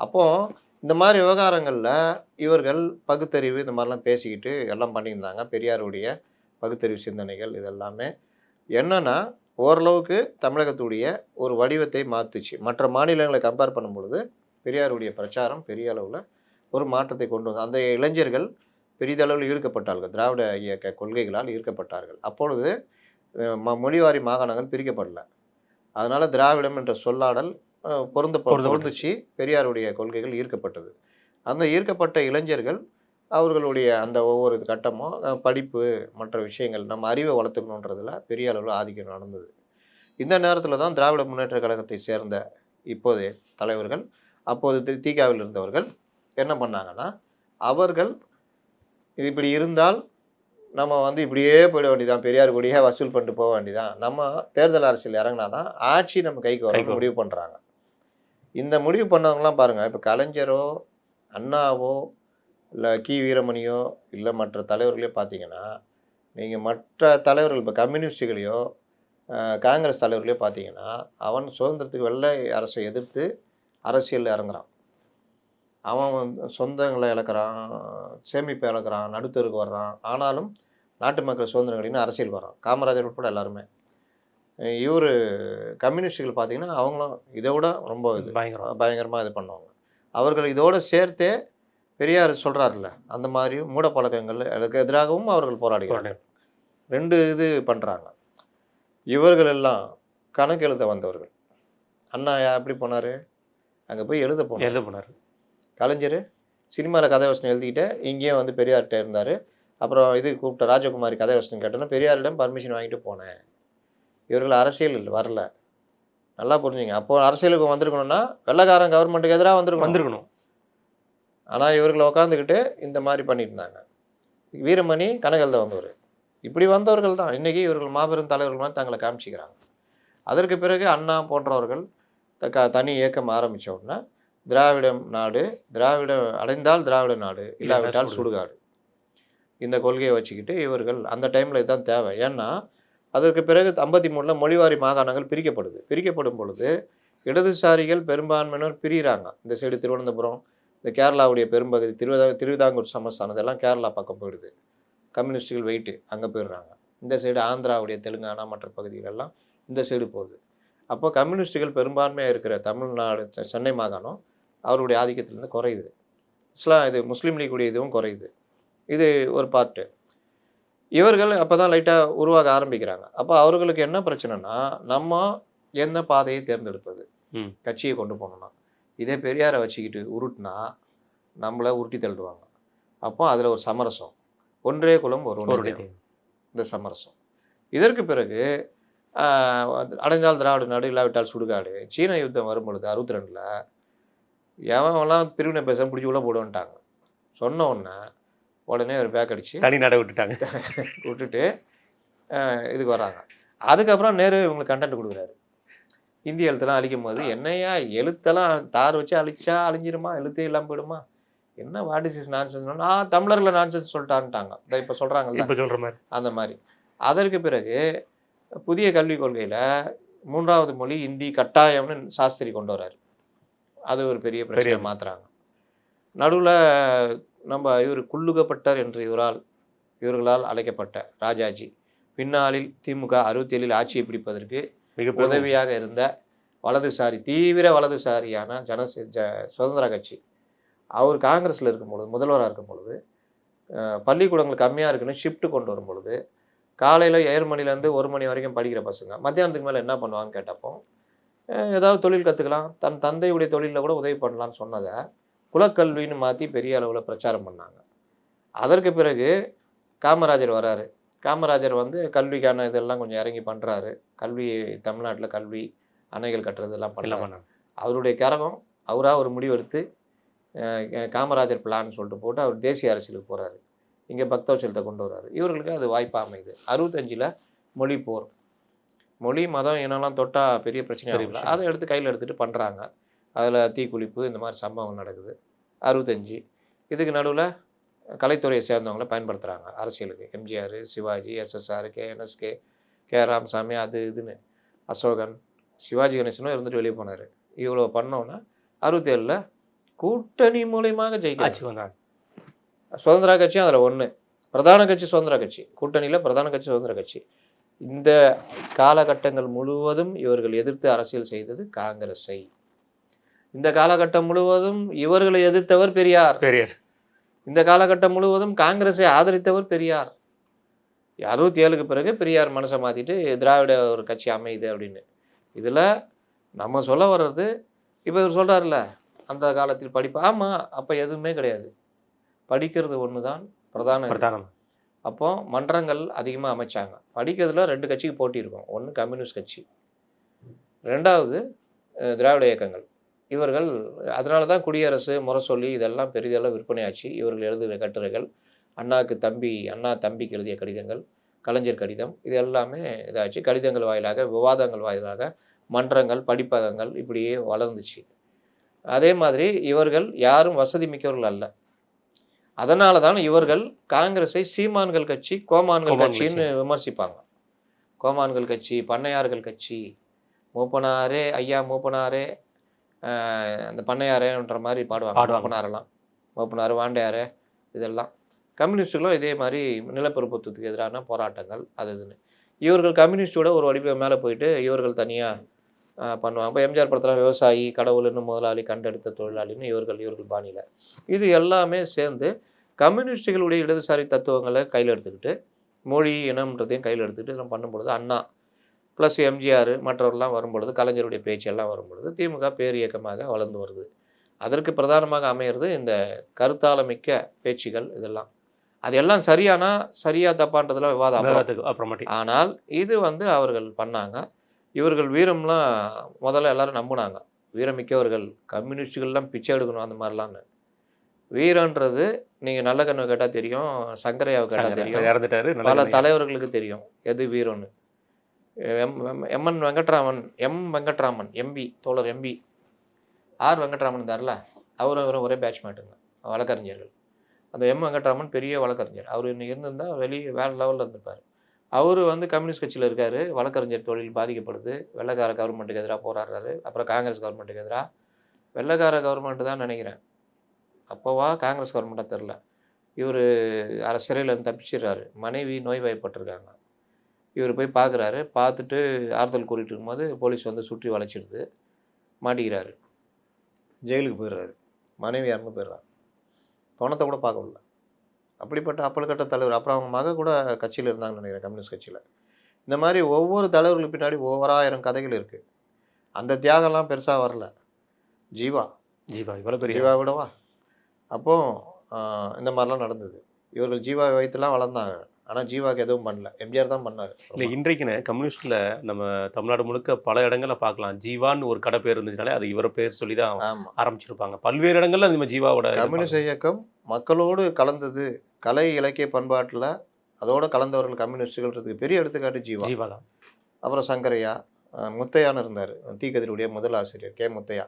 அப்போது இந்த மாதிரி விவகாரங்களில் இவர்கள் பகுத்தறிவு இந்த மாதிரிலாம் பேசிக்கிட்டு எல்லாம் பண்ணியிருந்தாங்க. பெரியாருடைய பகுத்தறிவு சிந்தனைகள் இதெல்லாமே என்னன்னா ஓரளவுக்கு தமிழகத்துடைய ஒரு வடிவத்தை மாற்றுச்சு. மற்ற மாநிலங்களை கம்பேர் பண்ணும் பொழுது பெரியாருடைய பிரச்சாரம் பெரிய அளவில் ஒரு மாற்றத்தை கொண்டு வந்து அந்த இளைஞர்கள் பெரிதளவில் ஈர்க்கப்பட்டார்கள். திராவிட இயக்க கொள்கைகளால் ஈர்க்கப்பட்டார்கள். அப்பொழுது மொழிவாரி மாகாணங்கள் பிரிக்கப்படலை. அதனால் திராவிடம் என்ற சொல்லாடல் பொருந்துச்சு. பெரியாருடைய கொள்கைகள் ஈர்க்கப்பட்டது. அந்த ஈர்க்கப்பட்ட இளைஞர்கள் அவர்களுடைய அந்த ஒவ்வொரு கட்டமும் படிப்பு மற்ற விஷயங்கள் நம்ம அறிவை வளர்த்துக்கணுன்றதுல பெரிய அளவில் ஆதிக்கம் நடந்தது. இந்த நேரத்தில் தான் திராவிட முன்னேற்ற கழகத்தை சேர்ந்த இப்போதைய தலைவர்கள் அப்போது திகாவில் இருந்தவர்கள் என்ன பண்ணாங்கன்னா, அவர்கள் இப்படி இருந்தால் நம்ம வந்து இப்படியே போயிட வேண்டியதான், பெரியார் கூடியே வசூல் பண்ணிட்டு போக வேண்டியதான், நம்ம தேர்தல் அரசியல் இறங்கினா தான் ஆட்சி நம்ம கைக்கு வர முடிவு பண்ணுறாங்க. இந்த முடிவு பண்ணவங்களாம் பாருங்கள், இப்போ கலைஞரோ அண்ணாவோ இல்லை வீரமணியோ இல்லை மற்ற தலைவர்களையோ பார்த்தீங்கன்னா, நீங்கள் மற்ற தலைவர்கள் இப்போ கம்யூனிஸ்டுகளையோ காங்கிரஸ் தலைவர்களையோ பார்த்தீங்கன்னா, அவன் சுதந்திரத்துக்கு வெள்ளை அரசை எதிர்த்து அரசியலில் இறங்குறான். அவன் சொந்தங்களை இழக்கிறான், சேமிப்பை இழக்கிறான், நடுத்தருக்கு வர்றான். ஆனாலும் நாட்டு மக்கள் சுதந்திரம் கிடையாது அரசியல் வர்றான். காமராஜர் உட்பட எல்லாருமே. இவர் கம்யூனிஸ்டுகள் பார்த்தீங்கன்னா அவங்களும் இதை விட ரொம்ப இது பயங்கரமாக இது பண்ணுவாங்க. அவர்கள் இதோடு சேர்த்தே பெரியார் சொல்கிறார்ல, அந்த மாதிரி மூட பழக்கங்கள் அதுக்கு எதிராகவும் அவர்கள் போராடுகிறாங்க. 2 இது பண்ணுறாங்க. இவர்கள் எல்லாம் கணக்கு எழுத வந்தவர்கள். அண்ணா எப்படி போனார்? அங்கே போய் எழுத போனார். கலைஞர் சினிமாவில் கதை வசனம் எழுதிக்கிட்டு இங்கேயும் வந்து பெரியார்கிட்ட இருந்தார். அப்புறம் இது கூப்பிட்ட ராஜகுமாரி கதை வசனம் கேட்டோன்னா பெரியாரிடம் பர்மிஷன் வாங்கிட்டு போனேன். இவர்கள் அரசியல் வரல. நல்லா புரிஞ்சுங்க. அப்போது அரசியலுக்கு வந்திருக்கணும்னா வெள்ளைக்காரன் கவர்மெண்ட்டுக்கு எதிராக வந்திருக்கணும். ஆனால் இவர்களை உட்காந்துக்கிட்டு இந்த மாதிரி பண்ணிட்டு இருந்தாங்க. வீரமணி கணக்கு எழுத வந்தவர். இப்படி வந்தவர்கள் தான் இன்றைக்கி இவர்கள் மாபெரும் தலைவர்கள் மாதிரி தங்களை காமிச்சிக்கிறாங்க. அதற்கு பிறகு அண்ணா போன்றவர்கள் தனி இயக்கம் ஆரம்பித்த உடனே திராவிடம் நாடு, திராவிடம் அடைந்தால் திராவிட நாடு, இல்லாவிட்டால் சுடுகாடு, இந்த கொள்கையை வச்சுக்கிட்டு இவர்கள் அந்த டைமில் இதுதான் தேவை. ஏன்னா அதற்கு பிறகு 53 மொழிவாரி மாகாணங்கள் பிரிக்கப்படும் பொழுது இடதுசாரிகள் பெரும்பான்மையினர் பிரிகிறாங்க. இந்த சைடு திருவனந்தபுரம், இந்த கேரளாவுடைய பெரும்பகுதி திருவிதாங்கூர் சமஸ்தானம் இதெல்லாம் கேரளா பக்கம் போயிடுது. கம்யூனிஸ்டுகள் வெயிட்டு அங்கே போயிடுறாங்க. இந்த சைடு ஆந்திராவுடைய தெலுங்கானா மற்ற பகுதிகளெல்லாம் இந்த சைடு போகுது. அப்போ கம்யூனிஸ்டுகள் பெரும்பான்மையாக இருக்கிற தமிழ்நாடு சென்னை மாகாணம் அவருடைய ஆதிக்கத்திலேருந்து குறையுது. இது முஸ்லீம் லீக்குடைய இதுவும் குறையுது. இது ஒரு பார்ட்டு. இவர்கள் அப்போ தான் லைட்டாக உருவாக ஆரம்பிக்கிறாங்க. அப்போ அவர்களுக்கு என்ன பிரச்சனைனா, நம்ம என்ன பாதையை தேர்ந்தெடுப்பது, கட்சியை கொண்டு போகணும்னா இதே பெரியாரை வச்சுக்கிட்டு உருட்டினா நம்மளை உருட்டி தள்ளுவாங்க. அப்போ அதில் ஒரு சமரசம், ஒன்றே குலம் ஒரு இந்த சமரசம். இதற்கு பிறகு அடைந்தால் திராவிட நாடு, இல்லாவிட்டால் சுடுகாடு. சீன யுத்தம் வரும்பொழுது 62ல் எவன்லாம் பிரிவினை பேச பிடிச்சி உள்ள போடுவோன்ட்டாங்க. சொன்ன உடனே ஒரு பேக் அடித்து தனி நடை விட்டுட்டு இதுக்கு வராங்க. அதுக்கப்புறம் நேரு இவங்களுக்கு கண்டென்ட் கொடுக்குறாரு. இந்திய எழுத்தெல்லாம் அழிக்கும் போது என்னையா எழுத்தெல்லாம் தார் வச்சு அழிஞ்சிருமா, எழுத்தே இல்லாமல் போயிடுமா, என்ன வாட் இஸ் இஸ் நான்சென்ஸ், தமிழர்களை நான்சென்ஸ் சொல்லிட்டான்ட்டாங்க. இப்போ சொல்கிறாங்கல்ல அந்த மாதிரி. அதற்கு பிறகு புதிய கல்விக் கொள்கையில் 3வது மொழி இந்தி கட்டாயம்னு சாஸ்திரி கொண்டு வர்றாரு. அது ஒரு பெரிய பிரச்சனை மாற்றுறாங்க. நடுவில் நம்ம இவர் குள்ளுகப்பட்டர் என்று இவர்களால் அழைக்கப்பட்ட ராஜாஜி பின்னாளில் திமுக 67 ஆட்சியை பிடிப்பதற்கு மிக உதவியாக இருந்த வலதுசாரி, தீவிர வலதுசாரியான சுதந்திர கட்சி, அவர் காங்கிரஸில் இருக்கும் பொழுது, முதல்வராக இருக்கும் பொழுது, பள்ளிக்கூடங்கள் கம்மியாக இருக்குன்னு ஷிஃப்ட்டு கொண்டு வரும் பொழுது காலையில் 7 மணிலேருந்து 1 மணி வரைக்கும் படிக்கிற பசங்க மத்தியானத்துக்கு மேலே என்ன பண்ணுவாங்கன்னு கேட்டப்போ, ஏதாவது தொழில் கற்றுக்கலாம், தன் தந்தையுடைய தொழிலில் கூட உதவி பண்ணலான்னு சொன்னதை குலக்கல்வின்னு மாற்றி பெரிய அளவில் பிரச்சாரம் பண்ணாங்க. அதற்கு பிறகு காமராஜர் வராரு. காமராஜர் வந்து கல்விக்கான இதெல்லாம் கொஞ்சம் இறங்கி பண்ணுறாரு. கல்வி தமிழ்நாட்டில் கல்வி அணைகள் கட்டுறதெல்லாம் பண்ணலாம். அவருடைய கரகம் அவராக ஒரு முடிவெடுத்து காமராஜர் பிளான் சொல்லிட்டு போட்டு அவர் தேசிய அரசியலுக்கு போகிறாரு. இங்கே பக்தவச்சலத்தை கொண்டு வர்றாரு. இவர்களுக்கு அது வாய்ப்பாக அமையுது. 65ல் மொழி போர், மொழி மதம் இனம்லாம் தொட்டால் பெரிய பிரச்சனையாக இல்லை, அதை எடுத்து கையில் எடுத்துகிட்டு பண்ணுறாங்க. அதில் தீக்குளிப்பு இந்த மாதிரி சம்பவம் நடக்குது. 65. இதுக்கு நடுவில் கலைத்துறையை சேர்ந்தவங்கள பயன்படுத்துகிறாங்க அரசியலுக்கு. எம்ஜிஆர், சிவாஜி, எஸ்எஸ்ஆர், கேஎன்எஸ்கே, கே ராமசாமி, அது இதுன்னு அசோகன், சிவாஜி கணேசனும் இருந்துட்டு வெளியே போனார். இவ்வளோ பண்ணோன்னா 67 கூட்டணி மூலியமாக ஜெயிக்க சுதந்திரா கட்சியும் அதில் ஒன்று. பிரதான கட்சி சுதந்திரா கட்சி, கூட்டணியில் பிரதான கட்சி சுதந்திர கட்சி. இந்த காலகட்டங்கள் முழுவதும் இவர்கள் எதிர்த்து அரசியல் செய்தது காங்கிரஸை. இந்த காலகட்டம் முழுவதும் இவர்களை எதிர்த்தவர் பெரியார். இந்த காலகட்டம் முழுவதும் காங்கிரஸை ஆதரித்தவர் பெரியார். 67க்கு பிறகு பெரியார் மனசை மாற்றிட்டு திராவிட ஒரு கட்சி அமையுது அப்படின்னு. இதில் நம்ம சொல்ல வர்றது, இப்போ இவர் சொல்கிறார்ல அந்த காலத்தில் படிப்பு, ஆமாம், அப்போ எதுவுமே கிடையாது. படிக்கிறது ஒன்று தான் பிரதானம். அப்போ மன்றங்கள் அதிகமாக அமைச்சாங்க. படிக்கிறதுல 2 கட்சிக்கு போட்டி இருக்கும். ஒன்று கம்யூனிஸ்ட் கட்சி, 2வது திராவிட இயக்கங்கள். இவர்கள் அதனால தான் குடியரசு, முரசொலி இதெல்லாம் பெரிதளவு விற்பனையாச்சு. இவர்கள் எழுதுகிற கட்டுரைகள், அண்ணா தம்பிக்கு எழுதிய கடிதங்கள், கலைஞர் கடிதம், இது எல்லாமே இதாச்சு. கடிதங்கள் வாயிலாக, விவாதங்கள் வாயிலாக மன்றங்கள், படிப்பகங்கள் இப்படியே வளர்ந்துச்சு. அதே மாதிரி இவர்கள் யாரும் வசதி மிக்கவர்கள் அல்ல. அதனால தான் இவர்கள் காங்கிரஸை சீமான்கள் கட்சி, கோமான்கள் கட்சின்னு விமர்சிப்பாங்க. கோமான்கள் கட்சி, பண்ணையார்கள் கட்சி, மூப்பனாரே ஐயா மூப்பனாரே, அந்த பண்ணையாரேன்ற மாதிரி பாடுவாங்க. மூப்பனார், வாண்டையாரே, இதெல்லாம். கம்யூனிஸ்டுகளும் இதே மாதிரி நிலப்பரப்புத்துவத்துக்கு எதிரான போராட்டங்கள் அது இதுன்னு. இவர்கள் கம்யூனிஸ்டோட ஒரு வடிவம் மேலே போயிட்டு இவர்கள் தனியாக பண்ணுவாங்க. இப்போ எம்ஜிஆர் படத்தில் விவசாயி, கடவுள்னு முதலாளி, கண்டெடுத்த தொழிலாளின்னு இவர்கள் பாணியில். இது எல்லாமே சேர்ந்து கம்யூனிஸ்டுகளுடைய இடதுசாரி தத்துவங்களை கையில் எடுத்துக்கிட்டு, மொழி இனம்ன்றதையும் கையில் எடுத்துக்கிட்டு நம்ம பண்ணும்பொழுது, அண்ணா ப்ளஸ் எம்ஜிஆர் மற்றவர்கள்லாம் வரும்பொழுது, கலைஞருடைய பேச்செல்லாம் வரும்பொழுது திமுக பேர் இயக்கமாக வளர்ந்து வருது. அதற்கு பிரதானமாக அமையிறது இந்த கருத்தாளமிக்க பேச்சுகள். இதெல்லாம் அதெல்லாம் சரியா தப்பான்றதுல விவாதம். ஆனால் இது அவர்கள் பண்ணாங்க. இவர்கள் வீரம்லாம் முதல்ல எல்லாரும் நம்பினாங்க. வீரமிக்கவர்கள், கம்யூனிஸ்டுகள்லாம் பிச்சை எடுக்கணும் அந்த மாதிரிலாம்னு. வீரன்றது நீங்கள் நல்ல கண்ணு கேட்டால் தெரியும், சங்கரையாவை கேட்டால் தெரியும், பல தலைவர்களுக்கு தெரியும் எது வீரன்னு. எம் வெங்கட்ராமன் எம்பி, தோழர் எம்பி ஆர் வெங்கட்ராமன் இருந்தார்ல, அவரும் ஒரே பேட்ச்மேட்டுங்க, வழக்கறிஞர்கள். அந்த எம் வெங்கட்ராமன் பெரிய வழக்கறிஞர். அவர் இன்னைக்கு இருந்திருந்தால் வேறு லெவலில் இருந்திருப்பார். அவர் கம்யூனிஸ்ட் கட்சியில் இருக்கார். வழக்கறிஞர் தொழில் பாதிக்கப்படுது. வெள்ளைக்கார கவர்மெண்ட்டுக்கு எதிராக போராடுறாரு. அப்புறம் காங்கிரஸ் கவர்மெண்ட்டுக்கு எதிராக, வெள்ளைக்கார கவர்மெண்ட்டு தான் நினைக்கிறேன், அப்போவா காங்கிரஸ் கவர்மெண்ட்டாக தெரில. இவர் சிறையில் இருந்து தப்பிச்சிடுறாரு. மனைவி நோய்வாய்ப்பட்டிருக்காங்க. இவர் போய் பார்க்குறாரு. பார்த்துட்டு ஆறுதல் கூறிட்டு இருக்கும்போது போலீஸ் சுற்றி வளைச்சிடுது. மாட்டிக்கிறாரு, ஜெயிலுக்கு போயிடுறாரு. மனைவி இறந்து போயிடுறாரு. பணத்தை கூட பார்க்கல. அப்படிப்பட்ட அப்பழுக்கட்ட தலைவர். அப்புறம் அவங்க மக கூட கட்சியில் இருந்தாங்கன்னு நினைக்கிறேன், கம்யூனிஸ்ட் கட்சியில். இந்த மாதிரி ஒவ்வொரு தலைவர்களுக்கு பின்னாடி ஒவ்வொரு 1000 கதைகள் இருக்குது. அந்த தியாகம்லாம் பெருசாக வரல. ஜீவா இவ்வளோ பெரிய ஜீவா விடவா? அப்போது இந்த மாதிரிலாம் நடந்தது. இவர்கள் ஜீவாவை வைத்துலாம் வளர்ந்தாங்க. ஆனால் ஜீவாவுக்கு எதுவும் பண்ணல. எம்ஜிஆர் தான் பண்ணார். இல்லை, இன்றைக்குன்னு கம்யூனிஸ்டில் நம்ம தமிழ்நாடு முழுக்க பல இடங்களில் பார்க்கலாம். ஜீவான்னு ஒரு கடை பேர் இருந்துச்சுனாலே அது இவர பேர் சொல்லி தான் ஆரம்பிச்சிருப்பாங்க. பல்வேறு இடங்கள்ல அந்த ஜீவாவோட கம்யூனிஸ்ட் இயக்கம் மக்களோடு கலந்தது. கலை இலக்கிய பண்பாட்டில் அதோட கலந்தவர்கள் கம்யூனிஸ்டுகள்ன்றதுக்கு பெரிய எடுத்துக்காட்டு ஜீவா தான். அப்புறம் சங்கரையா, முத்தையான்னு இருந்தார், தீக்கதிரியுடைய முதல் ஆசிரியர் கே முத்தையா.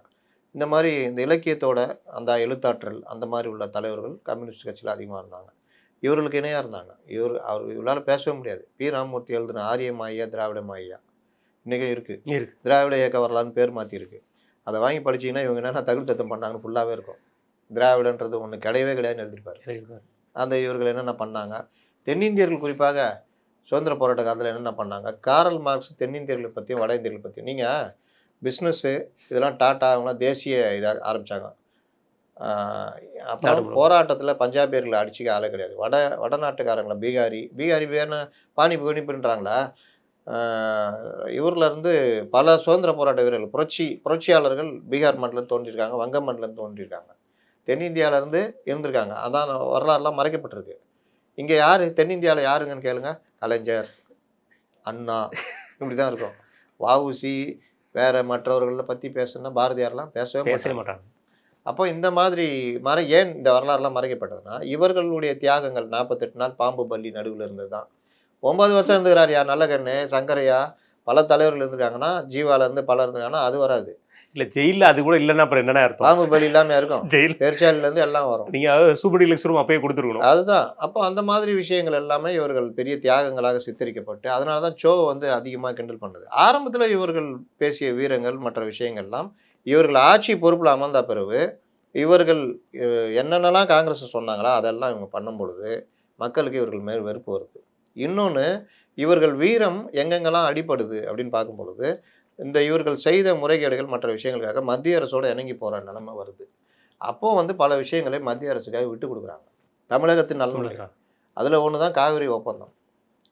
இந்த மாதிரி இந்த இலக்கியத்தோட அந்த எழுத்தாற்றல் அந்த மாதிரி உள்ள தலைவர்கள் கம்யூனிஸ்ட் கட்சியில் அதிகமாக இருந்தாங்க. இவர்களுக்கு இணையாக இருந்தாங்க. இவரால் பேசவே முடியாது. பி ராமமூர்த்தி எழுதின ஆரியமாயா திராவிடமாயா இன்றைக்கி இருக்குது. திராவிட இயக்க வரலான்னு பேர் மாற்றிருக்கு. அதை வாங்கி படிச்சிங்கன்னா இவங்க என்னென்ன தகுதி தத்தம் பண்ணாங்கன்னு ஃபுல்லாகவே இருக்கும். திராவிடன்றது ஒன்று கிடையவே கிடையாதுன்னு எழுதியிருப்பார். அந்த இவர்கள் என்னென்ன பண்ணாங்க, தென்னிந்தியர்கள் குறிப்பாக சுதந்திர போராட்ட காலத்தில் என்னென்ன பண்ணாங்க, காரல் மார்க்ஸ் தென்னிந்தியர்களை பற்றியும் வட இந்தியர்களை பற்றியும். நீங்கள் பிஸ்னஸ்ஸு இதெல்லாம் டாட்டா அவங்களாம் தேசிய இதாக ஆரம்பித்தாங்க. அப்புறம் போராட்டத்தில் பஞ்சாபியர்களை அடிச்சுக்க ஆளே கிடையாது. வடநாட்டுக்காரங்கள பீகாரி வேணும் பாணிப்புன்றாங்களா. இவர்லேருந்து பல சுதந்திர போராட்ட வீரர்கள், புரட்சியாளர்கள் பீகார் மண்டலம் தோன்றியிருக்காங்க, வங்க மண்டலம் தோன்றியிருக்காங்க, தென்னிந்தியாவிலேருந்து இருந்திருக்காங்க. அதான் வரலாறுலாம் மறைக்கப்பட்டிருக்கு. இங்கே யார் தென்னிந்தியாவில் யாருங்கன்னு கேளுங்க, கலைஞர், அண்ணா, இப்படி தான் இருக்கும். வஉசி வேறு மற்றவர்களை பற்றி பேசணுன்னா பாரதியார்லாம் பேசவே மாட்டாங்க. அப்போ இந்த மாதிரி ஏன் இந்த வரலாறுலாம் மறைக்கப்பட்டதுன்னா, இவர்களுடைய தியாகங்கள் 48 நாள் பாம்பு பள்ளி நடுவில் இருந்தது தான். 9 வருஷம் இருந்துக்கிறார் யார், நல்லகண்ணு, சங்கரையா, பல தலைவர்கள் இருந்திருக்காங்கன்னா, ஜீவாலேருந்து பல இருந்திருக்காங்கன்னா அது வராது. இல்ல ஜெயில அது கூட இல்லைன்னா அப்புறம் என்னன்னா அர்த்தம்? பாம்பு பலி இல்லாம இருக்கும், ஜெயில் பெருச்சாலிலேருந்து எல்லாம் வரும். நீங்க சூப்பர் டீலக்ஸ் ரூம் அப்பயே கொடுத்துருக்கணும். அதுதான். அப்போ அந்த மாதிரி விஷயங்கள் எல்லாமே இவர்கள் பெரிய தியாகங்களாக சித்தரிக்கப்பட்டு, அதனால தான் ஷோ வந்து அதிகமாக கிண்டல் பண்ணுது. ஆரம்பத்தில் இவர்கள் பேசிய வீரங்கள் மற்ற விஷயங்கள்லாம் இவர்கள் ஆட்சி பொறுப்பில் அமர்ந்த பிறகு இவர்கள் என்னென்னலாம் காங்கிரஸ் சொன்னாங்களோ அதெல்லாம் இவங்க பண்ணும் பொழுது மக்களுக்கு இவர்கள் மேல் வெறுப்பு வருது. இன்னொன்று, இவர்கள் வீரம் எங்கெங்கெல்லாம் அடிபடுது அப்படின்னு பார்க்கும் பொழுது இந்த இவர்கள் செய்த முறைகேடுகள் மற்ற விஷயங்களுக்காக மத்திய அரசோடு இணங்கி போகிற நிலைமை வருது. அப்போ வந்து பல விஷயங்களை மத்திய அரசுக்காக விட்டு கொடுக்குறாங்க. தமிழகத்தின் நலன் அதில் ஒன்று தான் காவிரி ஒப்பந்தம்.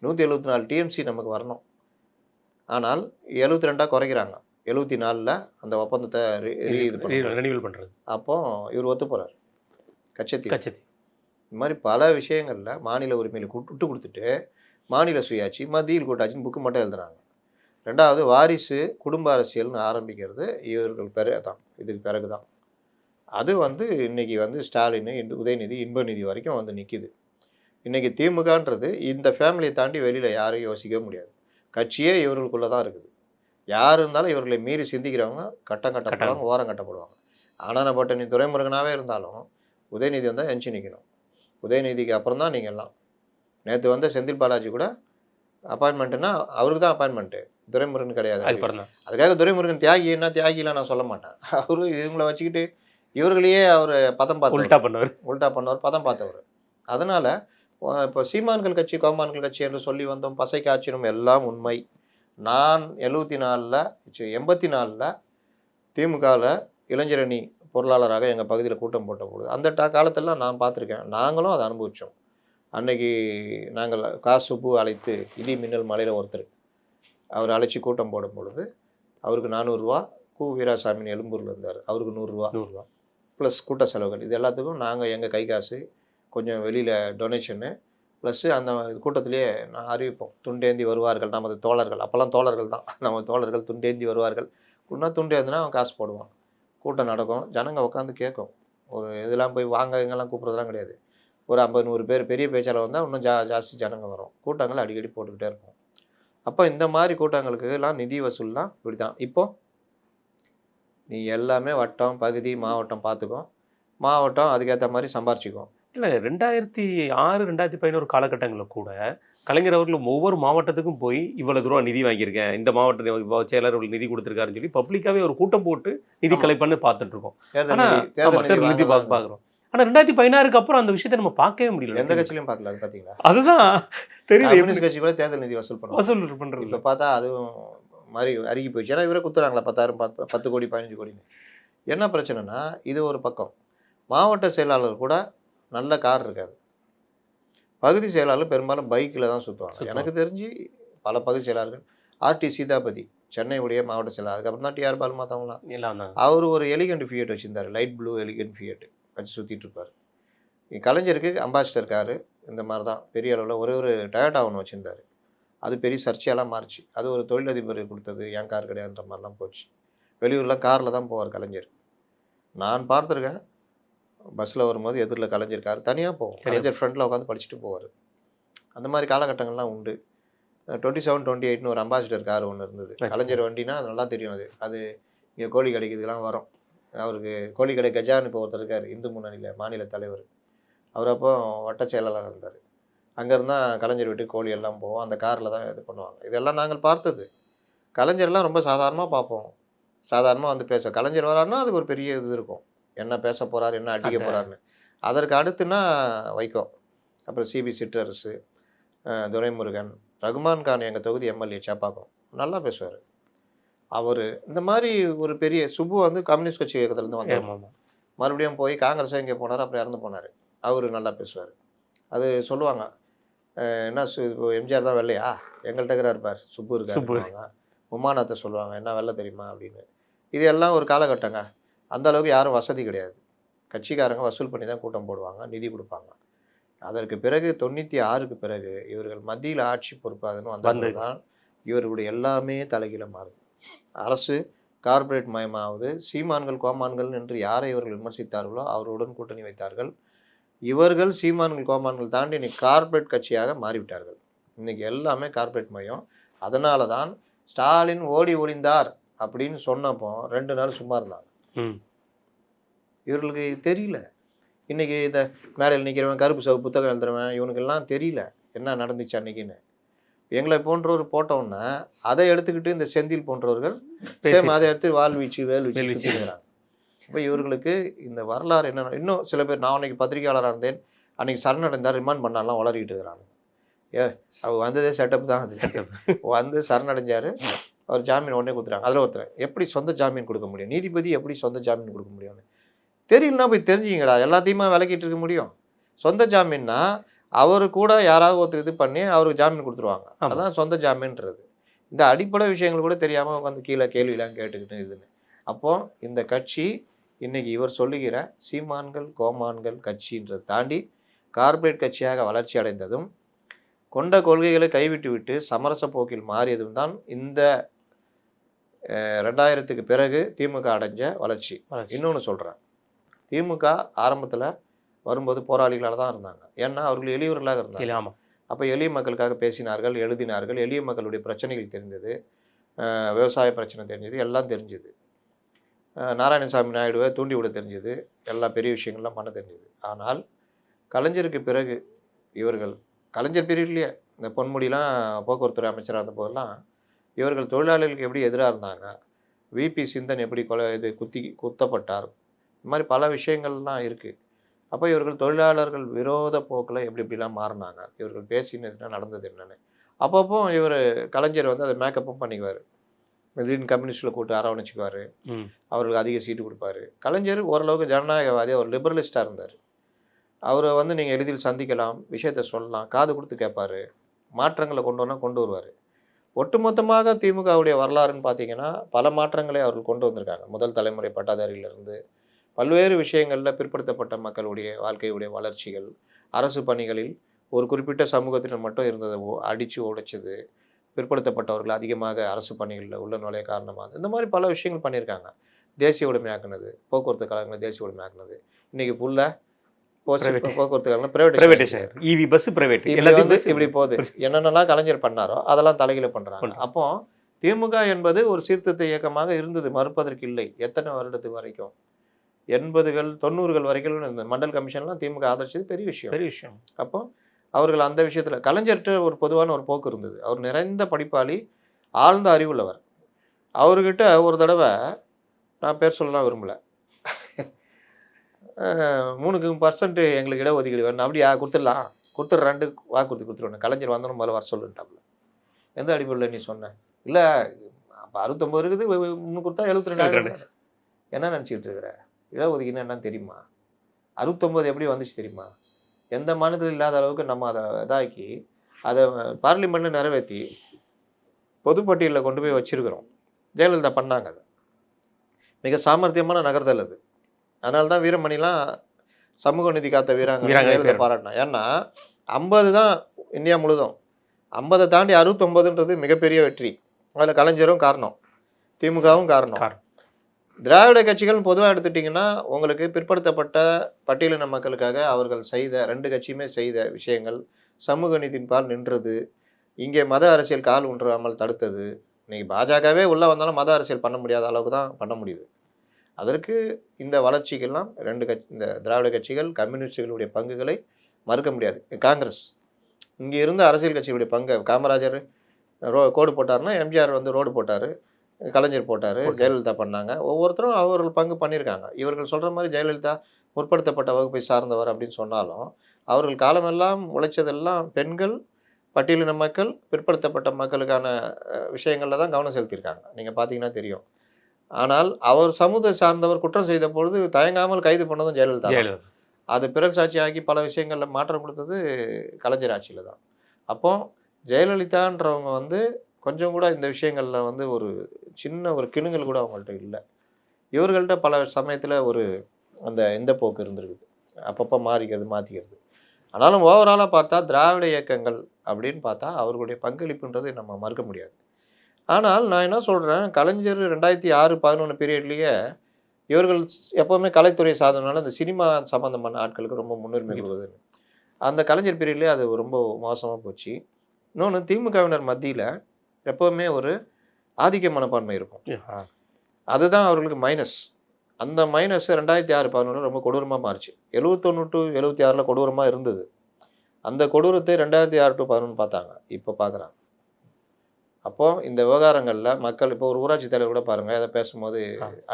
174 டிஎம்சி நமக்கு வரணும், ஆனால் 72 குறைக்கிறாங்க. 74 அந்த ஒப்பந்தத்தை ரெனியூவல் பண்ணுறது. அப்போ இவர் ஒத்து போகிறார் கச்சத்தீவு. இந்த மாதிரி பல விஷயங்களில் மாநில உரிமையில் விட்டு கொடுத்துட்டு மாநில சுயாட்சி மத்தியில் கூட்டாட்சின்னு புக்கு மட்டும் எழுதுனாங்க. ரெண்டாவது, வாரிசு குடும்ப அரசியல்னு ஆரம்பிக்கிறது இவர்கள் தான், இதுக்கு பிறகு தான். அது வந்து இன்னைக்கு வந்து ஸ்டாலின், உதயநிதி, இன்பநிதி வரைக்கும் வந்து நிற்கிது. இன்னைக்கு திமுகன்றது இந்த ஃபேமிலியை தாண்டி வெளியில் யாரையும் யோசிக்கவே முடியாது. கட்சியே இவர்களுக்குள்ளே தான் இருக்குது. யார் இருந்தாலும் இவர்களை மீறி சிந்திக்கிறவங்க கட்டப்படுவாங்க, ஓரம் கட்டப்படுவாங்க. ஆனானப்பட்ட நீ துரைமுருகனாகவே இருந்தாலும் உதயநிதி வந்தால் எஞ்சி நிற்கணும். உதயநிதிக்கு அப்புறம் தான் நீங்கள் எல்லாம். நேற்று வந்து செந்தில் பாலாஜி கூட அப்பாயின்மெண்ட்டுன்னா அவருக்கு தான் அப்பாயின்மெண்ட்டு, துரைமுருகன் கிடையாது. அதுக்காக துரைமுருகன் தியாகிலாம் நான் சொல்ல மாட்டேன். அவரு இவங்களை வச்சுக்கிட்டு இவர்களையே அவர் பதம் பார்த்து உல்டா பண்ணவர் பதம் பார்த்தவர். அதனால் இப்போ சீமான்கள் கட்சி கோமான்கள் கட்சி என்று சொல்லி வந்தோம், பசை காய்ச்சினும் எல்லாம் உண்மை. நான் 84 திமுகவில் இளைஞரணி பொருளாளராக எங்கள் பகுதியில் கூட்டம் போட்ட பொழுது அந்த காலத்திலலாம் நான் பார்த்துருக்கேன். நாங்களும் அதை அனுபவித்தோம். அன்னைக்கு நாங்கள் காசுப்பு அழைத்து இடி மின்னல் மலையில் ஒருத்தர் அவர் அழைச்சி கூட்டம் போடும் பொழுது அவருக்கு 400 ரூபா, வீராசாமின்னு எழும்பூரில் இருந்தார், அவருக்கு 100 ரூபா ப்ளஸ் கூட்ட செலவுகள். இது எல்லாத்துக்கும் நாங்கள் எங்கள் கை காசு கொஞ்சம் வெளியில் டொனேஷனு ப்ளஸ்ஸு அந்த கூட்டத்திலேயே நான் அறிவிப்போம், துண்டேந்தி வருவார்கள் நமது தோழர்கள். அப்போல்லாம் தோழர்கள் தான், நம்ம தோழர்கள் துண்டேந்தி வருவார்கள். துண்டேந்தினா அவன் காசு போடுவான், கூட்டம் நடக்கும், ஜனங்க உட்காந்து கேட்கும். ஒரு இதெல்லாம் போய் வாங்க இங்கெல்லாம் கூப்பிட்றதுலாம் கிடையாது. ஒரு 50-100 பேர் பெரிய பேச்சாளர் வந்தால் இன்னும் ஜாஸ்தி ஜனங்க வரும். கூட்டங்கள் அடிக்கடி போட்டுக்கிட்டே இருக்கும். அப்போ இந்த மாதிரி கூட்டங்களுக்கெல்லாம் நிதி வசூல்லாம் இப்படி தான். இப்போது நீ எல்லாமே வட்டம் பகுதி மாவட்டம் பார்த்துக்கோ, மாவட்டம் அதுக்கேற்ற மாதிரி சம்பாரிச்சிக்கும். இல்லை 2006 2011 காலகட்டங்களில் கூட கலைஞர் அவர்கள் ஒவ்வொரு மாவட்டத்துக்கும் போய் இவ்வளவு தூரம் நிதி வாங்கியிருக்கேன், இந்த மாவட்ட செயலர்கள் நிதி கொடுத்துருக்காருன்னு சொல்லி பப்ளிக்காவே ஒரு கூட்டம் போட்டு நிதி கலைப்பண்ணு பார்த்துட்டு இருக்கோம். நிதி பார்க்குறோம். ஆனால் 2016க்கு அப்புறம் அந்த விஷயத்தை நம்ம பார்க்கவே முடியல. எந்த கட்சியிலையும் பார்க்கல. அது பார்த்தீங்களா? அதுதான் தெரியுது. கட்சி கூட தேர்தல் நிதி வசூல் பண்ணுறது இப்போ பார்த்தா அதுவும் மாதிரி அருகி போயிடுச்சு. ஏன்னா இவரே குத்துறாங்களா 10,000 10 கோடி 15 கோடின்னு. என்ன பிரச்சனைனா இது ஒரு பக்கம். மாவட்ட செயலாளர் கூட நல்ல கார் இருக்காது, பகுதி செயலாளர் பெரும்பாலும் பைக்கில் தான் சுற்றுவாங்க. எனக்கு தெரிஞ்சு பல பகுதி செயலாளர்கள் ஆர்டி சீதாபதி சென்னையுடைய மாவட்ட செயலாளர், அதுக்கப்புறம் தான் டிஆர் பால் மாற்றவங்களாம். அவர் ஒரு எலிகண்ட் ஃபியட் வச்சுருந்தார், லைட் ப்ளூ எலிகண்ட் ஃபியட் வச்சு சுற்றிட்டு இருப்பார். கலைஞருக்கு அம்பாசிடர் காரு இந்த மாதிரி தான் பெரிய அளவில் ஒரு டொயோட்டா ஒன்று வச்சுருந்தார். அது பெரிய சர்ச்சையெல்லாம் மாறிச்சு. அது ஒரு தொழிலதிபர் கொடுத்தது, என் கார் கிடையாதுன்ற மாதிரிலாம் போச்சு. வெளியூரில் காரில் தான் போவார் கலைஞர். நான் பார்த்துருக்கேன், பஸ்ஸில் வரும்போது எதிரில் கலைஞர் கார் தனியாக போவோம், கலைஞர் ஃப்ரண்ட்டில் உட்காந்து படிச்சுட்டு போவார். அந்த மாதிரி காலகட்டங்கள்லாம் உண்டு. 2728ன்னு ஒரு அம்பாசிடர் கார் ஒன்று இருந்தது. கலைஞர் வண்டினா நல்லா தெரியும். அது இங்கே கோழி கடைக்குதுலாம் வரும். அவருக்கு கோழி கடை கஜான்னு இப்போ ஒருத்தர் இருக்கார், இந்து முன்னணியில் மாநில தலைவர். அவர் அப்போ வட்ட செயலாளர் இருந்தார். அங்கேருந்தான் கலைஞர் வீட்டுக்கு கோழி எல்லாம் போவோம், அந்த காரில் தான் இது பண்ணுவாங்க. இதெல்லாம் நாங்கள் பார்த்தது. கலைஞர்லாம் ரொம்ப சாதாரணமாக பார்ப்போம், சாதாரணமாக வந்து பேச. கலைஞர் வராருன்னா அதுக்கு ஒரு பெரிய இது இருக்கும், என்ன பேச போகிறார், என்ன அடிக்க போகிறாருன்னு. அதற்கு அடுத்துனா வைகோ, அப்புறம் சிபி சிற்றரசு, துரைமுருகன், ரகுமான் கான் எங்கள் தொகுதி எம்எல்ஏ சேப்பாக்கம் நல்லா பேசுவார். அவர் இந்த மாதிரி ஒரு பெரிய சுப்பு வந்து கம்யூனிஸ்ட் கட்சி இயக்கத்துலேருந்து வந்தார், மறுபடியும் போய் காங்கிரஸாக இங்கே போனார், அப்புறம் இறந்து போனார். அவர் நல்லா பேசுவார். அது சொல்லுவாங்க, என்ன எம்ஜிஆர் தான் வெள்ளையா, எங்கள்கிட்ட இருக்கிறார் பார் சுப்பு இருக்காருவாங்க. உமாநாத்தை சொல்லுவாங்க, என்ன வெள்ளை தெரியுமா அப்படின்னு. இது எல்லாம் ஒரு காலகட்டங்க. அந்த அளவுக்கு யாரும் வசதி கிடையாது. கட்சிக்காரங்க வசூல் பண்ணி தான் கூட்டம் போடுவாங்க, நிதி கொடுப்பாங்க. அதற்கு பிறகு 96க்கு பிறகு இவர்கள் மத்தியில் ஆட்சி பொறுப்பாகணும் வந்தது தான் இவர்களுடைய எல்லாமே தலைகீழ மாறுது. அரசு கார்ப்பரேட் மயமாவது. சீமான்கள் கோமான்கள் என்று யாரை இவர்கள் விமர்சித்தார்களோ அவர்களுடன் கூட்டணி வைத்தார்கள். இவர்கள் சீமான்கள் கோமான்கள் தாண்டி இன்னைக்கு கார்ப்பரேட் கட்சியாக மாறிவிட்டார்கள். இன்னைக்கு எல்லாமே கார்ப்பரேட் மயம். அதனால தான் ஸ்டாலின் ஓடி ஒளிந்தார் அப்படின்னு சொன்னப்போ 2 நாள் சும்மா இருந்தாங்க. இவர்களுக்கு தெரியல. இன்னைக்கு இந்த மேடையில் நிற்கிறவன், கருப்பு சவு புத்தகம் எழுதுறவன், இவனுக்கெல்லாம் தெரியல என்ன நடந்துச்சு அன்னைக்குன்னு. எங்களை போன்றவர் போட்டோன்னா அதை எடுத்துக்கிட்டு இந்த செந்தில் போன்றவர்கள் சேம் அதை எடுத்து வேல் வீச்சு சுற்றிக்கிறாங்க. இப்போ இவர்களுக்கு இந்த வரலாறு என்னென்ன, இன்னும் சில பேர், நான் அன்னைக்கு பத்திரிகையாளராக இருந்தேன், அன்னைக்கு சரணடைந்தார், ரிமாண்ட் பண்ணாலாம் வளரிக்கிட்டு இருக்கிறாங்க. அவர் வந்ததே செட்டப் தான். அது வந்து சரணடைஞ்சார், அவர் ஜாமீன் உடனே கொடுத்துட்டாங்க. அதில் ஒருத்தர் எப்படி சொந்த ஜாமீன் கொடுக்க முடியும், நீதிபதி எப்படி சொந்த ஜாமீன் கொடுக்க முடியும்னு தெரியலனா போய் தெரிஞ்சுங்கடா. எல்லாத்தையுமே விளக்கிட்டு இருக்க முடியும். சொந்த ஜாமீன்னா அவரு கூட யாராவது ஒருத்தர் இது பண்ணி அவருக்கு ஜாமீன் கொடுத்துருவாங்க. அதான் சொந்த ஜாமீன்றது. இந்த அடிப்படை விஷயங்கள் கூட தெரியாமல் உட்காந்து கீழே கேள்வியெல்லாம் கேட்டுக்கிட்டு இதுன்னு. அப்போ இந்த கட்சி இன்னைக்கு இவர் சொல்லுகிற சீமான்கள் கோமான்கள் கட்சின்றதை தாண்டி கார்ப்பரேட் கட்சியாக வளர்ச்சி அடைந்ததும் கொண்ட கொள்கைகளை கைவிட்டு விட்டு சமரச போக்கில் மாறியதும் தான் இந்த 2000க்கு பிறகு திமுக அடைஞ்ச வளர்ச்சி. இன்னொன்று சொல்கிறேன், திமுக ஆரம்பத்தில் வரும்போது போராளிகளாக தான் இருந்தாங்க. ஏன்னா அவர்கள் எளியவர்களாக இருந்தாங்க. அப்போ எளிய மக்களுக்காக பேசினார்கள், எழுதினார்கள். எளிய மக்களுடைய பிரச்சனைகள் தெரிஞ்சது, விவசாய பிரச்சனை தெரிஞ்சது, எல்லாம் தெரிஞ்சுது. நாராயணசாமி நாயுடுவை தூண்டி விட தெரிஞ்சது, எல்லா பெரிய விஷயங்கள்லாம் பண்ண தெரிஞ்சது. ஆனால் கலைஞருக்கு பிறகு இவர்கள், கலைஞர் பீரியட்லேயே இந்த பொன்முடிலாம் போக்குவரத்துறை அமைச்சராக இருந்த போதெல்லாம் இவர்கள் தொழிலாளர்களுக்கு எப்படி எதிராக இருந்தாங்க, விபி சிந்தன் எப்படி குத்தப்பட்டார், இந்த மாதிரி பல விஷயங்கள்லாம் இருக்குது. அப்போ இவர்கள் தொழிலாளர்கள் விரோத போக்கில் எப்படிலாம் மாறினாங்க, இவர்கள் பேசினதுன்னா நடந்தது என்னென்னு. அப்பப்போ இவர் கலைஞர் வந்து அதை மேக்கப்பும் பண்ணிக்குவார். திடீர்னு கம்யூனிஸ்டில் கூட்டு அரவணைச்சிக்குவார், அவர்களுக்கு அதிக சீட்டு கொடுப்பாரு. கலைஞர் ஓரளவுக்கு ஜனநாயகவாதி, அவர் லிபரலிஸ்டாக இருந்தார். அவரை வந்து நீங்கள் எளிதில் சந்திக்கலாம், விஷயத்த சொல்லலாம், காது கொடுத்து கேட்பார், மாற்றங்களை கொண்டு வருவார். ஒட்டுமொத்தமாக திமுகவுடைய வரலாறுன்னு பார்த்தீங்கன்னா பல மாற்றங்களை அவர்கள் கொண்டு வந்திருக்காங்க. முதல் தலைமுறை பட்டாதாரியிலிருந்து பல்வேறு விஷயங்களில் பிற்படுத்தப்பட்ட மக்களுடைய வாழ்க்கையுடைய வளர்ச்சிகள், அரசு பணிகளில் ஒரு குறிப்பிட்ட சமூகத்தினர் மட்டும் இருந்ததை அடித்து உடைச்சது, பிற்படுத்தப்பட்டவர்கள் அதிகமாக அரசு பணிகளில் உள்ள நுழைய காரணமாக இந்த மாதிரி பல விஷயங்கள் பண்ணியிருக்காங்க. தேசிய உடைமையாக்குனது, போக்குவரத்து கழகங்களை தேசிய உடைமையாக்குனது, இன்றைக்கி ஃபுல்லாக போக்குவரத்து கழகம் பிரைவேடைசேஷன், இவி பஸ் பிரைவேட் இப்படி போகுது. என்னென்னலாம் கலைஞர் பண்ணாரோ அதெல்லாம் தலைகீழ பண்ணுறாங்க. அப்போ திமுக என்பது ஒரு சீர்திருத்த இயக்கமாக இருந்தது, மறுப்பதற்கு இல்லை. எத்தனை வருடத்துக்கு வரைக்கும், 80கள் 90கள் வரைக்கும் இந்த மண்டல் கமிஷன்லாம் திமுக ஆதரிச்சது பெரிய விஷயம். அப்போ அவர்கள் அந்த விஷயத்தில் கலைஞர்கிட்ட ஒரு பொதுவான ஒரு போக்கு இருந்தது. அவர் நிறைந்த படிப்பாளி, ஆழ்ந்த அறிவுள்ளவர். அவர்கிட்ட ஒரு தடவை, நான் பேர் சொல்லலாம் விரும்பலை, 3% எங்களுக்கு இடஒதுக்கீடு வேணும், அப்படியா கொடுத்துடலாம், கொடுத்துட்றான்ட்டு வாக்குறுதி கொடுத்துருவேன். கலைஞர் வந்தோன்னு முதல்ல வர சொல்லுட்டாப்புல. எந்த அடிப்படையில் நீ சொன்ன? இல்லை அப்போ 69 இருக்குது, 3 கொடுத்தா 72. என்ன நினச்சிக்கிட்டு இருக்கிற? இடஒதுக்கீடு என்னன்னு தெரியுமா? 69 எப்படி வந்துச்சு தெரியுமா? எந்த மாநிலத்தில் இல்லாத அளவுக்கு நம்ம அதை இதாக்கி அதை பார்லிமெண்ட்டில் நிறைவேற்றி பொதுப்பட்டியலில் கொண்டு போய் வச்சுருக்கிறோம். ஜெயலலிதா பண்ணாங்க. அது மிக சாமர்த்தியமான நகர்தல் அது. அதனால தான் வீரமணிலாம் சமூக நீதி காத்த வீராங்க பாராட்டினா. ஏன்னா 50 தான் இந்தியா முழுதும், 50 தாண்டி 69ன்றது மிகப்பெரிய வெற்றி. அதில் கலைஞரும் காரணம், திமுகவும் காரணம். திராவிட கட்சிகள் பொதுவாக எடுத்துட்டிங்கன்னா உங்களுக்கு பிற்படுத்தப்பட்ட பட்டியலின மக்களுக்காக அவர்கள் செய்த 2 கட்சியுமே செய்த விஷயங்கள், சமூக நீதியின் பால் நின்றது, இங்கே மத அரசியல் கால் ஊன்றாமல் தடுத்தது. இன்னைக்கு பாஜகவே உள்ளே வந்தாலும் மத அரசியல் பண்ண முடியாத அளவுக்கு தான் பண்ண முடியுது. அதற்கு இந்த வளர்ச்சிக்கெல்லாம் 2 கட்சி, இந்த திராவிட கட்சிகள், கம்யூனிஸ்டுகளுடைய பங்குகளை மறுக்க முடியாது. காங்கிரஸ், இங்கே இருந்த அரசியல் கட்சிகளுடைய பங்கு, காமராஜர் கோடு போட்டார்னா எம்ஜிஆர் வந்து ரோடு போட்டார், கலைஞர் போட்டார், ஜெயலலிதா பண்ணாங்க. ஒவ்வொருத்தரும் அவர்கள் பங்கு பண்ணியிருக்காங்க. இவர்கள் சொல்கிற மாதிரி ஜெயலலிதா முற்படுத்தப்பட்ட வகுப்பை சார்ந்தவர் அப்படின்னு சொன்னாலும் அவர்கள் காலமெல்லாம் உழைச்சதெல்லாம் பெண்கள், பட்டியலின மக்கள், பிற்படுத்தப்பட்ட மக்களுக்கான விஷயங்களில் தான் கவனம் செலுத்தியிருக்காங்க. நீங்கள் பார்த்தீங்கன்னா தெரியும். ஆனால் அவர் சமூக சார்ந்தவர் குற்றம் செய்த பொழுது தயங்காமல் கைது பண்ணதும் ஜெயலலிதா. அது பிறகு சாட்சி ஆக்கி பல விஷயங்களில் மாற்றம் கொடுத்தது கலைஞர் ஆட்சியில் தான். அப்போ ஜெயலலிதான்றவங்க வந்து கொஞ்சம் கூட இந்த விஷயங்களில் வந்து ஒரு சின்ன ஒரு கிணுங்கள் கூட அவங்கள்ட்ட இல்லை. இவர்கள்ட்ட பல சமயத்தில் ஒரு அந்த எந்த போக்கு இருந்திருக்குது, அப்பப்போ மாற்றிக்கிறது. ஆனாலும் ஓவராலாக பார்த்தா திராவிட இயக்கங்கள் அப்படின்னு பார்த்தா அவர்களுடைய பங்களிப்புன்றது நம்ம மறுக்க முடியாது. ஆனால் நான் என்ன சொல்கிறேன், கலைஞர் 2006-11 பீரியட்லேயே இவர்கள் எப்போவுமே கலைத்துறை சாதனால இந்த சினிமா சம்மந்தமான ஆட்களுக்கு ரொம்ப முன்னுரிமை கொடுக்குதுன்னு, அந்த கலைஞர் பீரியட்லேயே அது ரொம்ப மோசமாக போச்சு. இன்னொன்று, திமுகவினர் மத்தியில் எப்போவுமே ஒரு ஆதிக்க மனப்பான்மை இருக்கும். அதுதான் அவர்களுக்கு மைனஸ். அந்த மைனஸ் 2006-11 ரொம்ப கொடூரமாக மாறிச்சு. 71 to 76 கொடூரமாக இருந்தது. அந்த கொடூரத்தை 2006 to 11 பார்த்தாங்க. இப்போ பார்க்குறாங்க. அப்போ இந்த விவகாரங்களில் மக்கள் இப்போ ஒரு ஊராட்சி தலைவர் கூட பாருங்க, அதை பேசும்போது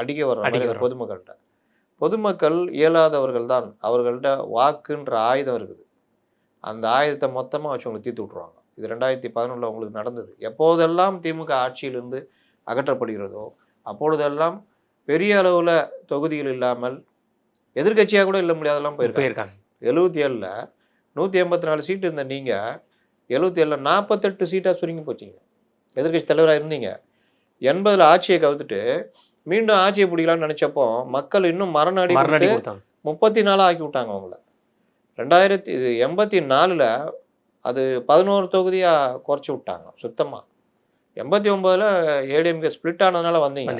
அடிக்க வர்ற மாதிரி பொதுமக்கள்கிட்ட. பொதுமக்கள் இயலாதவர்கள் தான், அவர்கள்ட்ட வாக்குன்ற ஆயுதம் இருக்குது. அந்த ஆயுதத்தை மொத்தமாக வச்சு அவங்களை தீர்த்து விட்ருவாங்க. இது 2011 உங்களுக்கு நடந்தது. எப்போதெல்லாம் திமுக ஆட்சியிலிருந்து அகற்றப்படுகிறதோ அப்பொழுதெல்லாம் பெரிய அளவில் தொகுதிகள் இல்லாமல் எதிர்கட்சியாக கூட இல்லை முடியாதெல்லாம் போயிருக்காங்க. 77ல் 184 சீட்டு இருந்த நீங்கள் 77ல் 48 சீட்டாக சுருங்கி போச்சிங்க. எதிர்கட்சி தலைவராக இருந்தீங்க. 80ல் ஆட்சியை கவுத்துட்டு மீண்டும் ஆட்சியை பிடிக்கலான்னு நினச்சப்போ மக்கள் இன்னும் மரணடி 34 ஆக்கி விட்டாங்க அவங்கள. 1984ல் அது 11 தொகுதியாக குறைச்சி விட்டாங்க சுத்தமாக. 89ல் ஏடிஎம்கே ஸ்பிளிட் ஆனதுனால வந்தீங்க.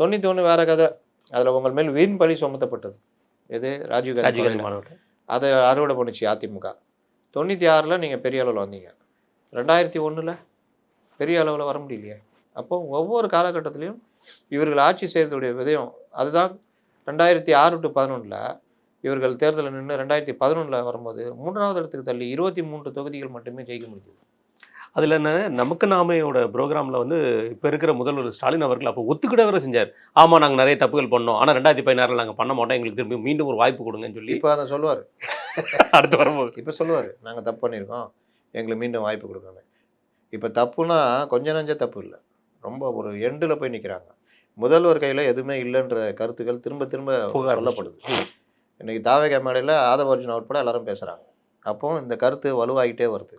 91 வேற கதை. அதில் உங்கள் மேல் வீண் பழி சுமத்தப்பட்டது. எது? ராஜீவ்காந்தி மாநாடு. அதை அறுவடை பண்ணிச்சு அதிமுக. 96ல் நீங்கள் பெரிய அளவில் வந்தீங்க. 2001ல் பெரிய அளவில் வர முடியலையே. அப்போ ஒவ்வொரு காலகட்டத்திலையும் இவர்கள் ஆட்சி செய்யறதுடைய விதயம் அதுதான். 2006 to 11 இவர்கள் தேர்தலில் நின்று 2011 வரும்போது 3வது இடத்துக்கு தள்ளி 23 தொகுதிகள் மட்டுமே ஜெயிக்க முடியுது. அதில் என்ன நமக்கு நாமையோட ப்ரோக்ராமில் வந்து இப்போ இருக்கிற முதல்வர் ஸ்டாலின் அவர்கள் அப்போ ஒத்துக்கிட வர செஞ்சார். ஆமாம், நாங்கள் நிறைய தப்புகள் பண்ணோம், ஆனால் 2016 நாங்கள் பண்ண மாட்டோம், எங்களுக்கு திரும்பி மீண்டும் ஒரு வாய்ப்பு கொடுங்கன்னு சொல்லி இப்போ அதை சொல்லுவார். அடுத்து வரும்போது இப்போ சொல்லுவார், நாங்கள் தப்பு பண்ணியிருக்கோம், எங்களுக்கு மீண்டும் வாய்ப்பு கொடுங்க. இப்போ தப்புனா கொஞ்சம் நஞ்ச தப்பு இல்லை, ரொம்ப ஒரு எண்டில் போய் நிற்கிறாங்க. முதல்வர் கையில் எதுவுமே இல்லைன்ற கருத்துக்கள் திரும்ப திரும்ப சொல்லப்படுது. இன்றைக்கி தாவேகா மேடையில் ஆதவ அர்ஜுனா உட்பட எல்லாரும் பேசுகிறாங்க. அப்போ இந்த கருத்து வலுவாகிட்டே வருது.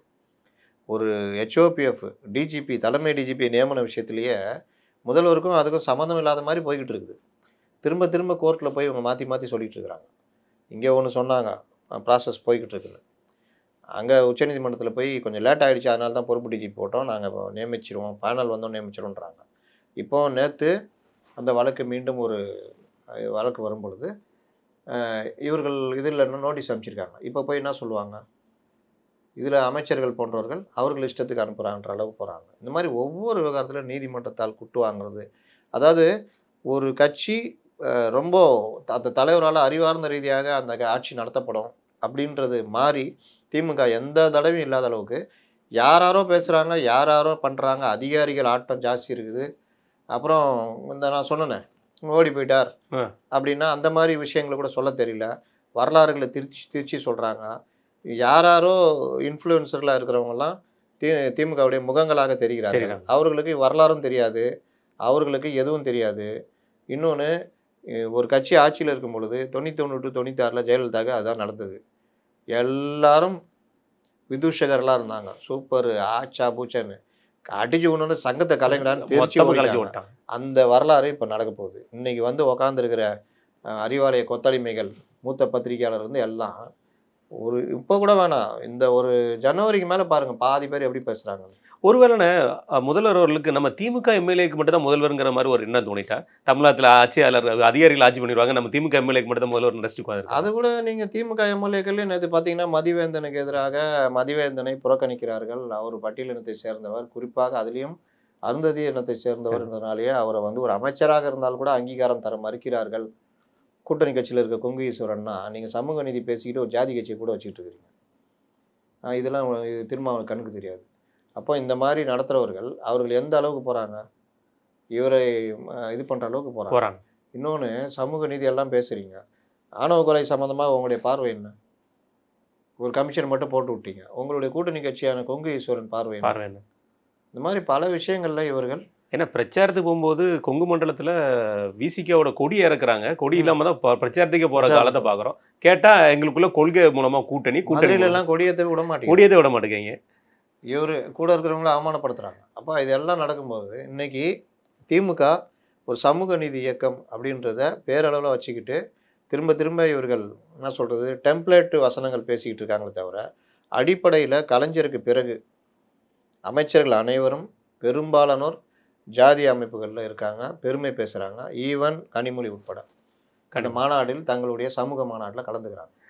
ஒரு ஹெச்ஓபிஎஃப் டிஜிபி தலைமை டிஜிபி நியமன விஷயத்திலேயே முதல்வருக்கும் அதுக்கும் சம்மந்தம் இல்லாத மாதிரி போய்கிட்டு இருக்குது. திரும்ப திரும்ப கோர்ட்டில் போய் இவங்க மாற்றி மாற்றி சொல்லிகிட்டு இருக்கிறாங்க. இங்கே ஒன்று சொன்னாங்க, ப்ராசஸ் போய்கிட்டு இருக்குது. அங்கே உச்சநீதிமன்றத்தில் போய் கொஞ்சம் லேட் ஆகிடுச்சு, அதனால தான் பொறுப்பு டிஜிபி போட்டோம், நாங்கள் நியமிச்சிருவோம், பேனல் வந்தோம் நியமிச்சிருவோன்றாங்க. இப்போ நேற்று அந்த வழக்கு மீண்டும் ஒரு வழக்கு வரும் பொழுது இவர்கள் இதில் என்ன நோட்டீஸ் அனுப்பிச்சிருக்காங்க. இப்போ போய் என்ன சொல்லுவாங்க, இதில் அமைச்சர்கள் போன்றவர்கள் அவர்கள் இஷ்டத்துக்கு அனுப்புகிறாங்கன்ற அளவு போகிறாங்க. இந்த மாதிரி ஒவ்வொரு விவகாரத்திலும் நீதிமன்றத்தால் குட்டு வாங்குறது. அதாவது ஒரு கட்சி ரொம்ப அந்த தலைவரால் அறிவார்ந்த ரீதியாக அந்த ஆட்சி நடத்தப்படும் அப்படின்றது மாறி திமுக எந்த தடவையும் இல்லாத அளவுக்கு யாராரோ பேசுகிறாங்க, யாராரோ பண்ணுறாங்க, அதிகாரிகள் ஆட்டம் ஜாஸ்தி இருக்குது. அப்புறம் இந்த நான் சொன்னேன் ஓடி போயிட்டார் அப்படின்னா அந்த மாதிரி விஷயங்களை கூட சொல்ல தெரியல. வரலாறுகளை திருச்சி சொல்கிறாங்க. யாராரோ இன்ஃப்ளூயன்சர்களாக இருக்கிறவங்கலாம் திமுகவுடைய முகங்களாக தெரிகிறார்கள். அவர்களுக்கு வரலாறும் தெரியாது, அவர்களுக்கு எதுவும் தெரியாது. இன்னொன்று, ஒரு கட்சி ஆட்சியில் இருக்கும் பொழுது 91 to 96 ஜெயலலிதாவுக்கு அதுதான் நடந்தது. எல்லாரும் விதூஷகர்களாக இருந்தாங்க. சூப்பர் ஆச்சா பூச்சான்னு அடிச்சு ஒன்று சங்கத்தை கலைஞரான்னு தெரிச்சு ஓடிட்டாங்க. அந்த வரலாறு இப்போ நடக்க போகுது. இன்னைக்கு வந்து உக்காந்துருக்கிற அறிவாலய கொத்தடிமைகள் மூத்த பத்திரிகையாளர் இருந்து எல்லாம் ஒரு இப்போ கூட வேணாம், இந்த ஒரு ஜனவரிக்கு மேலே பாருங்க பாதி பேர் எப்படி பேசுகிறாங்க. ஒருவேளை முதல்வர் அவர்களுக்கு நம்ம திமுக எம்எல்ஏக்கு மட்டும் தான் முதல்வருங்கிற மாதிரி ஒரு எண்ணம் தோணிட்டா, தமிழ்நாட்டில் ஆட்சியாளர் அதிகாரிகள் ஆட்சி பண்ணிடுவாங்க, நம்ம திமுக எம்எல்ஏக்கு மட்டும் தான் முதல்வர் ரெஸ்ட். அது கூட நீங்கள் திமுக எம்எல்ஏக்கள் நேற்று பார்த்தீங்கன்னா மதிவேந்தனுக்கு எதிராக மதிவேந்தனை புறக்கணிக்கிறார்கள். அவர் பட்டியலினத்தை சேர்ந்தவர், குறிப்பாக அதுலேயும் அருந்ததி இனத்தை சேர்ந்தவர் இருந்தனாலேயே அவரை வந்து ஒரு அமைச்சராக இருந்தால் கூட அங்கீகாரம் தர மறுக்கிறார்கள். கூட்டணி கட்சியில் இருக்க கொங்கு ஈஸ்வரன்னா நீங்கள் சமூக நீதி பேசிக்கிட்டு ஒரு ஜாதி கட்சியை கூட வச்சுக்கிட்டு இருக்கிறீங்க. இதெல்லாம் திரும்ப கண்ணுக்கு தெரியாது. அப்போ இந்த மாதிரி நடத்துகிறவர்கள் அவர்கள் எந்த அளவுக்கு போகிறாங்க, இவரை இது பண்ணுற அளவுக்கு போகிறாங்க. இன்னொன்று, சமூக நீதி எல்லாம் பேசுகிறீங்க, ஆணவ கொலை சம்மந்தமாக உங்களுடைய பார்வை என்ன? ஒரு கமிஷன் மட்டும் போட்டு விட்டீங்க. உங்களுடைய கூட்டணி கட்சியான கொங்கு ஈஸ்வரன் பார்வை என்ன? இந்த மாதிரி பல விஷயங்களில் இவர்கள் ஏன்னா பிரச்சாரத்துக்கு போகும்போது கொங்கு மண்டலத்தில் விசிகாவோட கொடி இறக்குறாங்க, கொடி இல்லாமல் தான் பிரச்சாரத்துக்கே போகிற காலத்தை பார்க்குறோம். கேட்டால் எங்களுக்குள்ள கொள்கை மூலமாக கூட்டணியிலலாம் கொடியத்தை விட மாட்டேங்க. இவர் கூட இருக்கிறவங்கள அவமானப்படுத்துகிறாங்க. அப்போ இதெல்லாம் நடக்கும்போது இன்னைக்கு திமுக ஒரு சமூக நீதி இயக்கம் அப்படின்றத பேரளவில் வச்சுக்கிட்டு திரும்ப திரும்ப இவர்கள் என்ன சொல்கிறது டெம்ப்ளேட் வசனங்கள் பேசிக்கிட்டு இருக்காங்களே தவிர அடிப்படையில் கலைஞருக்கு பிறகு அமைச்சர்கள் அனைவரும் பெரும்பாலானோர் ஜாதி அமைப்புகளில் இருக்காங்க, பெருமை பேசுகிறாங்க. ஈவன் கனிமொழி உட்பட மாநாட்டில் தங்களுடைய சமூக மாநாட்டில் கலந்துக்கிறாங்க.